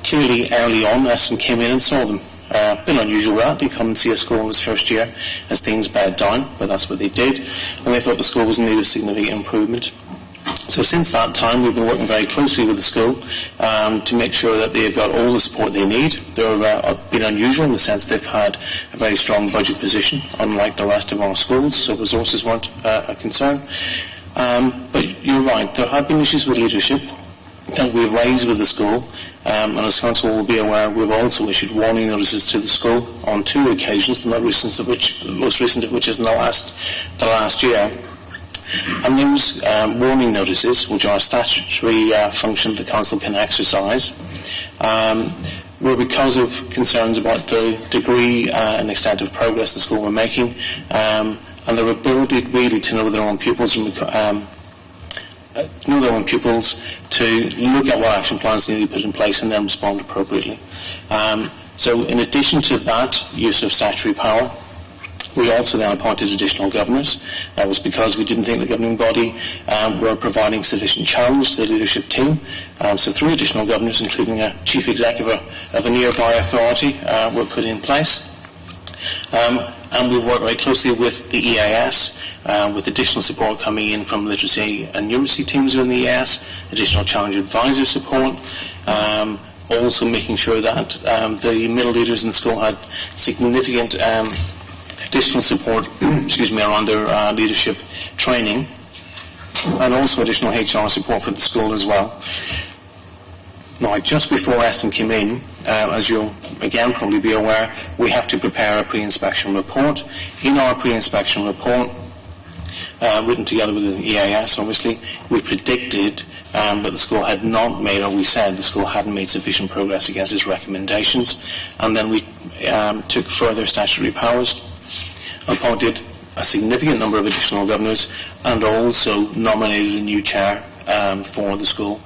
Clearly, early on, Esson came in and saw them. A bit unusual that they come and see a school in its first year as things bed down, but that's what they did, and they thought the school was in need of significant improvement. So since that time, we've been working very closely with the school to make sure that they've got all the support they need. They've been unusual in the sense they've had a very strong budget position, unlike the rest of our schools, so resources weren't a concern. But you're right, there have been issues with leadership that we've raised with the school, and as Council will be aware, we've also issued warning notices to the school on 2 occasions, the most recent of which is in the last year. And those warning notices, which are a statutory function the Council can exercise, were because of concerns about the degree and extent of progress the school were making, and their ability really to know their own pupils to look at what action plans they need to put in place and then respond appropriately. So in addition to that use of statutory power, We also then appointed additional governors. That was because we didn't think the governing body were providing sufficient challenge to the leadership team. So 3 additional governors, including a chief executive of a nearby authority, were put in place. And we've worked very closely with the EAS, with additional support coming in from literacy and numeracy teams within the EAS, additional challenge advisor support, also making sure that the middle leaders in the school had significant additional support around their leadership training, and also additional HR support for the school as well. Now, just before Eston came in, as you'll again probably be aware, we have to prepare a pre-inspection report. In our pre-inspection report, written together with the EAS, obviously, we predicted that the school had not made, or we said the school hadn't made sufficient progress against its recommendations, and then we took further statutory powers, appointed a significant number of additional governors, and also nominated a new chair for the school.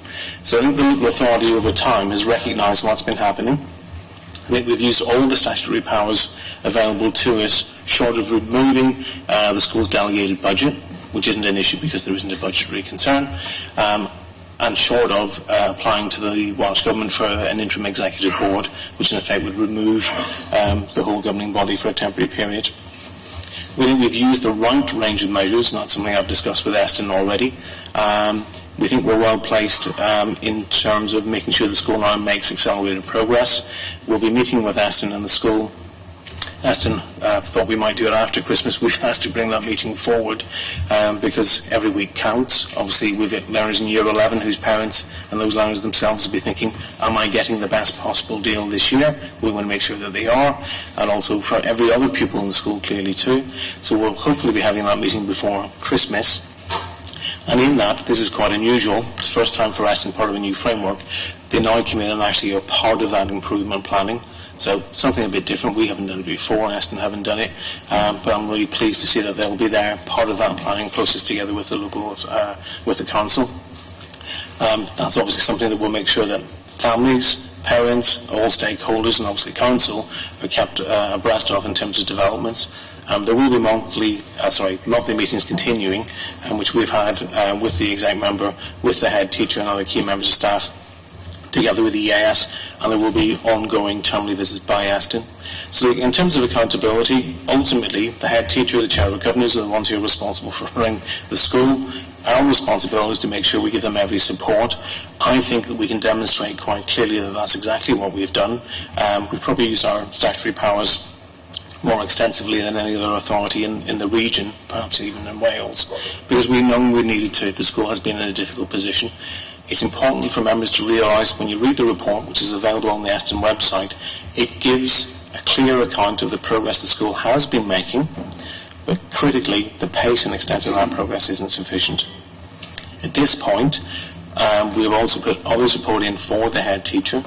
So I think the local authority over time has recognised what's been happening. I think we've used all the statutory powers available to us, short of removing the school's delegated budget, which isn't an issue because there isn't a budgetary concern, and short of applying to the Welsh Government for an interim executive board, which in effect would remove the whole governing body for a temporary period. We think we've used the right range of measures, not something I've discussed with Eston already. We think we're well placed in terms of making sure the school now makes accelerated progress. We'll be meeting with Eston and the school. Eston thought we might do it after Christmas. We've asked to bring that meeting forward because every week counts. Obviously, we've got learners in Year 11 whose parents and those learners themselves will be thinking, am I getting the best possible deal this year? We want to make sure that they are, and also for every other pupil in the school clearly too. So we'll hopefully be having that meeting before Christmas. And in that, this is quite unusual, it's the first time for Eston part of a new framework, they now come in and actually are part of that improvement planning. So something a bit different. We haven't done it before, and Eston haven't done it, but I'm really pleased to see that they'll be there, part of that planning process together with the local, with the council. That's obviously something that will make sure that families, parents, all stakeholders, and obviously council are kept abreast of in terms of developments. There will be monthly meetings continuing, which we've had with the exec member, with the head teacher and other key members of staff, together with the EAS, and there will be ongoing timely visits by Eston. So in terms of accountability, ultimately the head teacher, the chair of governors are the ones who are responsible for running the school. Our responsibility is to make sure we give them every support. I think that we can demonstrate quite clearly that that's exactly what we've done. We've probably used our statutory powers more extensively than any other authority in the region, perhaps even in Wales, because we've known we needed to. The school has been in a difficult position. It's important for members to realise when you read the report, which is available on the Eston website, it gives a clear account of the progress the school has been making, but critically, the pace and extent of that progress isn't sufficient. At this point, we have also put other support in for the head teacher,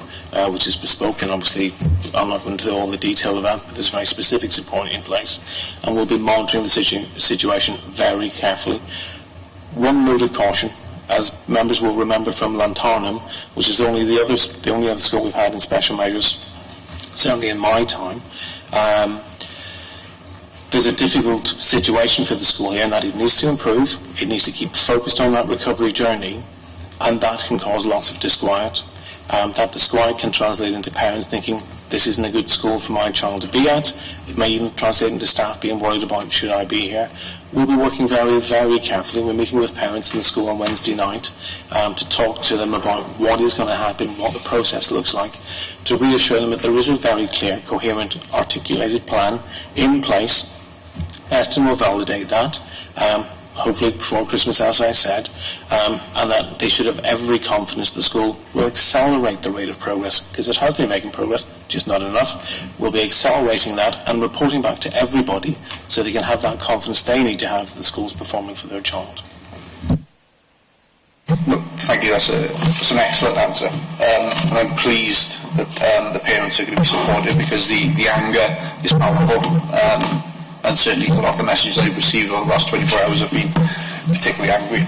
which is bespoke, and obviously I'm not going into all the detail of that, but there's very specific support in place, and we'll be monitoring the situation very carefully. One note of caution, as members will remember from Lantarnum, which is the only other school we've had in special measures, certainly in my time, there's a difficult situation for the school here in that it needs to improve, it needs to keep focused on that recovery journey, and that can cause lots of disquiet. That disquiet can translate into parents thinking, this isn't a good school for my child to be at. It may even translate into staff being worried about, should I be here? We'll be working very, very carefully. We're meeting with parents in the school on Wednesday night to talk to them about what is going to happen, what the process looks like, to reassure them that there is a very clear, coherent, articulated plan in place. Eston will validate that, hopefully before Christmas, as I said, and that they should have every confidence the school will accelerate the rate of progress, because it has been making progress, just not enough. We'll be accelerating that and reporting back to everybody so they can have that confidence they need to have that the school's performing for their child. Look, thank you, that's an excellent answer. And I'm pleased that the parents are going to be supportive, because the anger is palpable. And certainly a lot of the messages I've received over the last 24 hours have been particularly angry.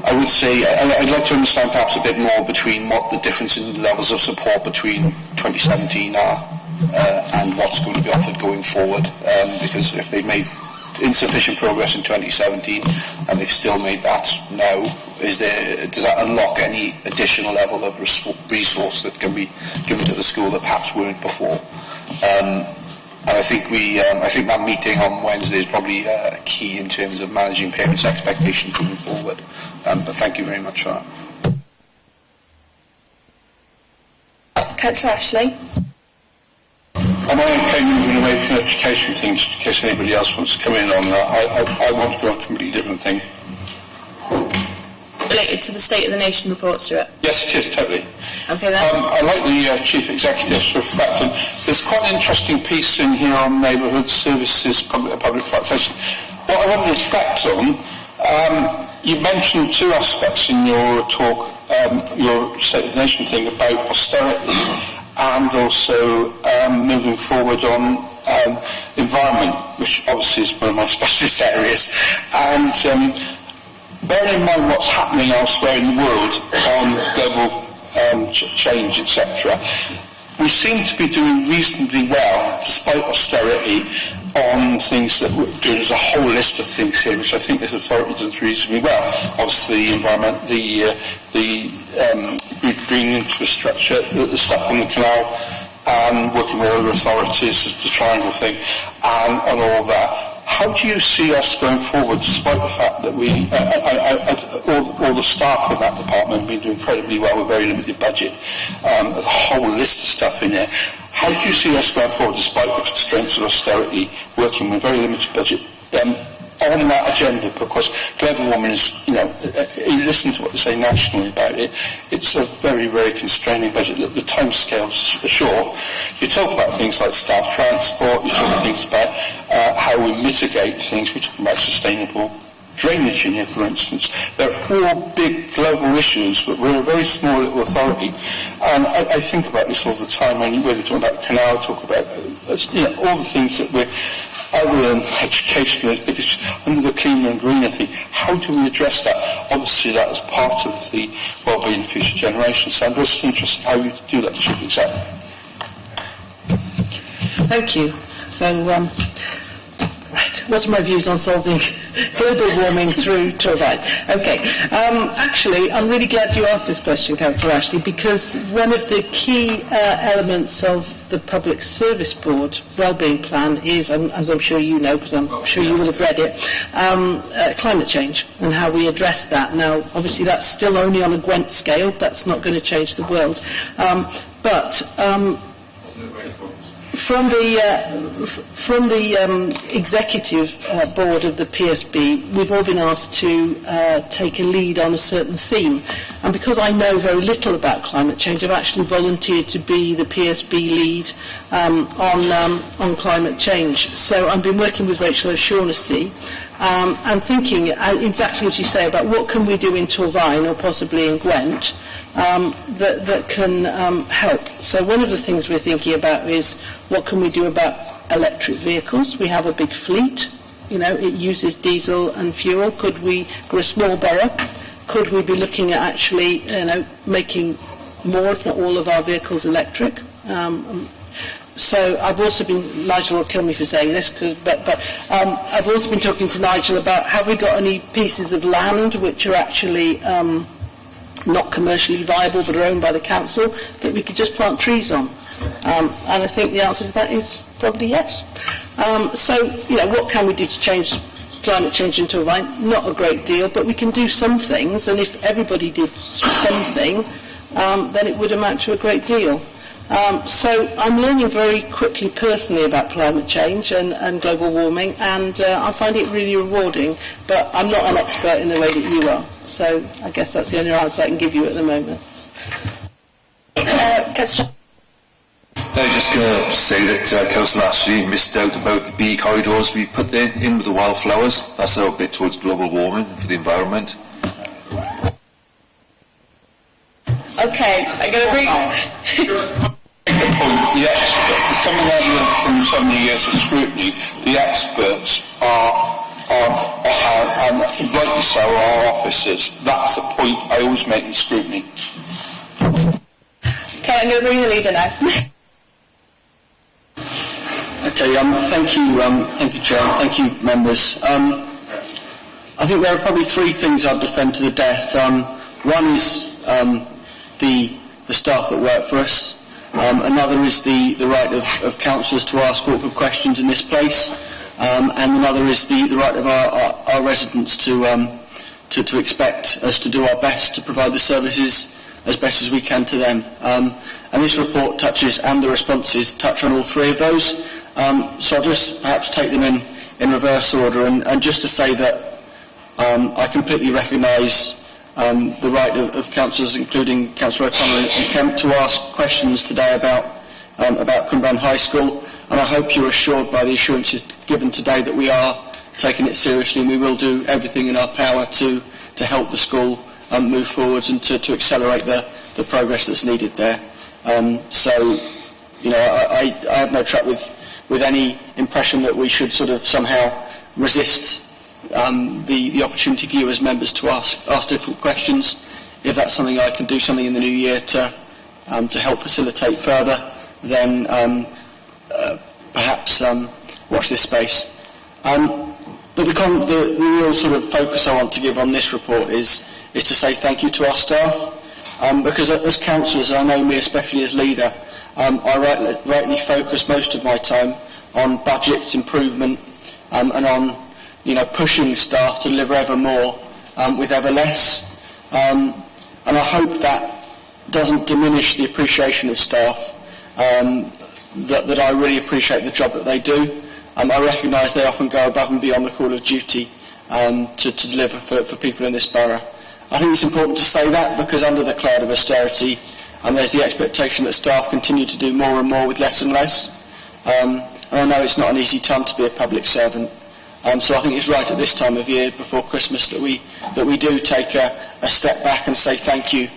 I would say I'd like to understand perhaps a bit more between what the difference in levels of support between 2017 are and what's going to be offered going forward. Because if they made insufficient progress in 2017 and they've still made that now, does that unlock any additional level of resource that can be given to the school that perhaps weren't before? And I think that meeting on Wednesday is probably key in terms of managing parents' expectations moving forward. But thank you very much for that. Councillor Ashley. Am I okay moving away from education things in case anybody else wants to come in on that? I want to go on a completely different thing. Related to the State of the Nation report, Stuart? Yes, it is, totally. Okay, then. I like the Chief Executive to reflect on. There's quite an interesting piece in here on neighbourhood services, public practice. What I want to reflect on, you mentioned two aspects in your talk, your State of the Nation thing about austerity and also moving forward on environment, which obviously is one of my specialist areas. And bearing in mind what's happening elsewhere in the world on global change, etc., we seem to be doing reasonably well, despite austerity, on things that we're doing. There's a whole list of things here which I think this authority does reasonably well. Obviously, the environment, bringing into a structure the stuff on the canal, working with other authorities, the triangle thing, and all that. How do you see us going forward, despite the fact that all the staff of that department have been doing incredibly well with very limited budget? There's a whole list of stuff in there. How do you see us going forward, despite the constraints of austerity, working with very limited budget on that agenda? Because global warming is, you listen to what they say nationally about it, it's a very, very constraining budget. The timescales are short. You talk about things like staff transport, you talk things about how we mitigate things, we're talking about sustainable drainage in here, for instance. They're all big global issues, but we're a very small little authority. And I think about this all the time, when we're talking about canal, talk about all the things that we're, other than education, under the cleaner and greener thing. How do we address that? Obviously, that is part of the well-being of future generations. So I'm just interested how you do that, Chief Executive. Thank you. So, right, what are my views on solving global warming through turbine? Okay, actually, I'm really glad you asked this question, Councillor Ashley, because one of the key elements of the Public Service Board Wellbeing Plan is, as I'm sure you know, because I'm sure you will have read it, climate change and how we address that. Now, obviously, that's still only on a Gwent scale. That's not going to change the world. From the executive board of the PSB, we've all been asked to take a lead on a certain theme. And because I know very little about climate change, I've actually volunteered to be the PSB lead on climate change. So I've been working with Rachel O'Shaughnessy and thinking, exactly as you say, about what can we do in Torvine or possibly in Gwent that can help. So one of the things we're thinking about is what can we do about electric vehicles? We have a big fleet, it uses diesel and fuel. We're a small borough, could we be looking at actually, making more, if not all, of our vehicles electric? So I've also been, Nigel will kill me for saying this, but I've also been talking to Nigel about, have we got any pieces of land which are actually not commercially viable but are owned by the council that we could just plant trees on? And I think the answer to that is probably yes. So, what can we do to change climate change in Torvine? Not a great deal, but we can do some things, and if everybody did something, then it would amount to a great deal. So I'm learning very quickly personally about climate change and global warming, and I find it really rewarding, but I'm not an expert in the way that you are. So I guess that's the only answer I can give you at the moment. I'm just going to say that Councillor Ashley missed out about the bee corridors we put in with the wildflowers. That's our bit towards global warming for the environment. Okay, I'm going to bring... The experts, coming out from so many years of scrutiny, the experts are and rightly so, our officers. That's the point I always make in scrutiny. Okay, I'm going to bring the leader now. Okay, thank you, Chair, thank you, members. I think there are probably three things I'd defend to the death. One is the staff that work for us. Another is the right of councillors to ask awkward questions in this place. And another is the right of our residents to expect us to do our best to provide the services as best as we can to them. And this report touches, and the responses touch on all three of those. So I'll just perhaps take them in reverse order, and just to say that I completely recognise the right of councillors, including Councillor O'Connor and Kemp, to ask questions today about Cumbrian High School, and I hope you're assured by the assurances given today that we are taking it seriously, and we will do everything in our power to help the school move forwards and to accelerate the progress that's needed there. So, you know, I have no trouble with any impression that we should sort of somehow resist the opportunity for you as members to ask difficult questions. If that's something I can do something in the new year to help facilitate further, then perhaps watch this space. But the real sort of focus I want to give on this report is to say thank you to our staff, because as councillors, and I know me especially as leader, I rightly focus most of my time on budgets, improvement, and on pushing staff to deliver ever more with ever less. And I hope that doesn't diminish the appreciation of staff, that I really appreciate the job that they do. I recognise they often go above and beyond the call of duty to deliver for people in this borough. I think it's important to say that because under the cloud of austerity, there's the expectation that staff continue to do more and more with less and less. And I know it's not an easy time to be a public servant. So I think it's right at this time of year, before Christmas, that we do take a step back and say thank you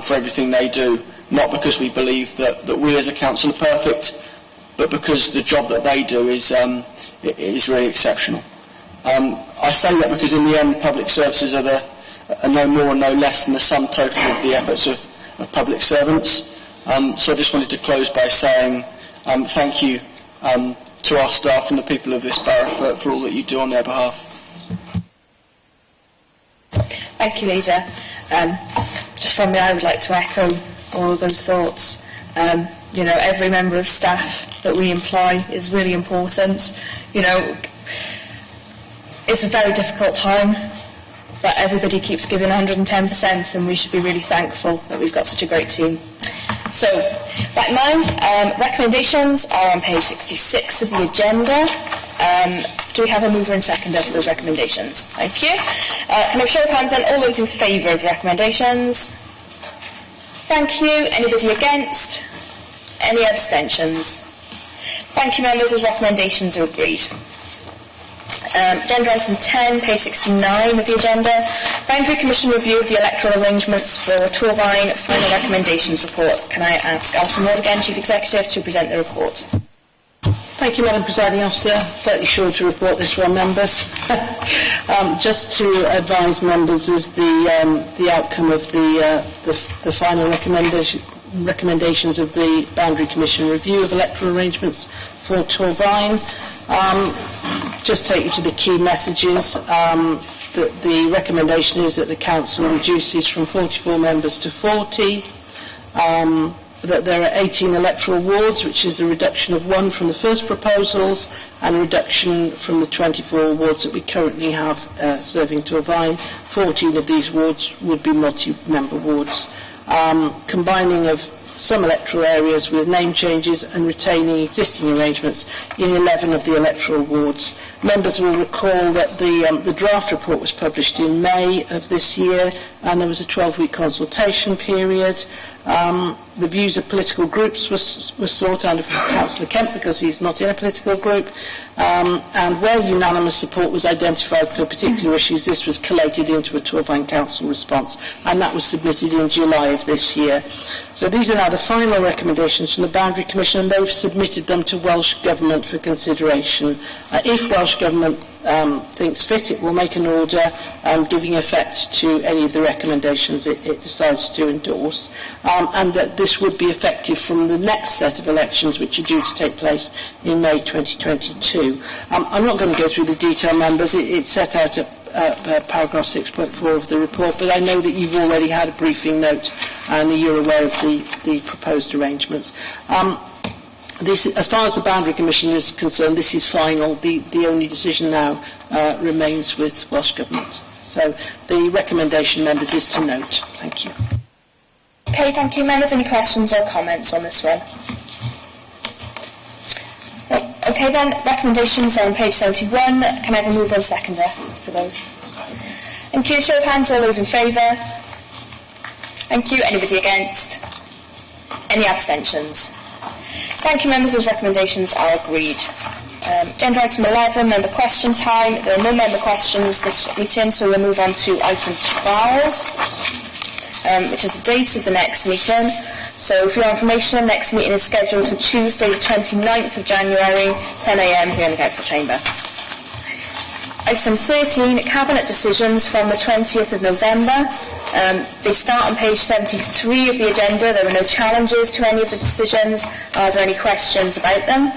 for everything they do, not because we believe that we as a council are perfect, but because the job that they do is really exceptional. I say that because in the end, public services are no more and no less than the sum total of the efforts of public servants. So I just wanted to close by saying thank you to our staff and the people of this borough for all that you do on their behalf. Thank you, Lisa. Just from me, I would like to echo all of those thoughts. Every member of staff that we employ is really important. It's a very difficult time, but everybody keeps giving 110%, and we should be really thankful that we've got such a great team. So, that in mind, recommendations are on page 66 of the agenda. Do we have a mover and seconder for those recommendations? Thank you. Can I have a show of hands then? All those in favour of the recommendations? Thank you. Anybody against? Any abstentions? Thank you, members. Those recommendations are agreed. Agenda item 10, page 69 of the agenda. Boundary Commission review of the electoral arrangements for Torvine final recommendations report. Can I ask Alison Ward again, Chief Executive, to present the report? Thank you, Madam Presiding Officer. Slightly shorter report this one, members. Just to advise members of the outcome of the final recommendations of the Boundary Commission review of electoral arrangements for Torvine. Just take you to the key messages. The recommendation is that the Council reduces from 44 members to 40. That there are 18 electoral wards, which is a reduction of 1 from the first proposals and a reduction from the 24 wards that we currently have serving Torvine. 14 of these wards would be multi-member wards. Combining of some electoral areas with name changes and retaining existing arrangements in 11 of the electoral wards. Members will recall that the draft report was published in May of this year, and there was a 12-week consultation period. The views of political groups were sought under Councillor Kemp because he's not in a political group, and where unanimous support was identified for particular issues, this was collated into a Torvine Council response, and that was submitted in July of this year. So these are now the final recommendations from the Boundary Commission, and they've submitted them to Welsh Government for consideration. If Welsh Government thinks fit, it will make an order giving effect to any of the recommendations it decides to endorse, and that this would be effective from the next set of elections, which are due to take place in May 2022. I'm not going to go through the detail, members. It's set out at paragraph 6.4 of the report, but I know that you've already had a briefing note and you're aware of the proposed arrangements. This, as far as the Boundary Commission is concerned, this is final. The only decision now remains with Welsh Government. So the recommendation, members, is to note. Thank you. Okay, thank you. Members, any questions or comments on this one? No. Okay then, recommendations on page 71. Can I have a mover and seconder for those? Thank you. Show of hands, all those in favour. Thank you. Anybody against? Any abstentions? Thank you, members. Those recommendations are agreed. Agenda item 11, member question time. There are no member questions this meeting, so we'll move on to item 12, which is the date of the next meeting. So for your information, the next meeting is scheduled for Tuesday, the 29th of January, 10 a.m. here in the Council Chamber. Item 13, Cabinet decisions from the 20th of November. They start on page 73 of the agenda. There were no challenges to any of the decisions. Are there any questions about them?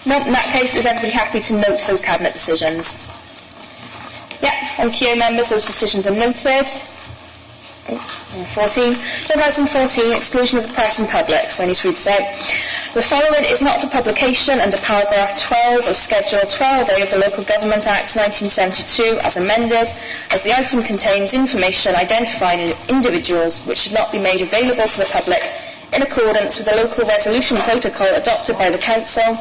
No, in that case, is everybody happy to note those Cabinet decisions? Yeah, thank you, members. Those decisions are noted. 14. Item 14, exclusion of the press and public. So I need to read this out. The following is not for publication under paragraph 12 of Schedule 12A of the Local Government Act 1972 as amended, as the item contains information identifying individuals which should not be made available to the public in accordance with the local resolution protocol adopted by the Council,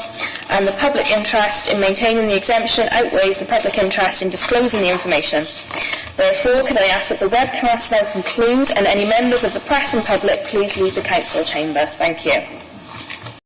and the public interest in maintaining the exemption outweighs the public interest in disclosing the information. Therefore, could I ask that the webcast now conclude, and any members of the press and public please leave the Council chamber. Thank you.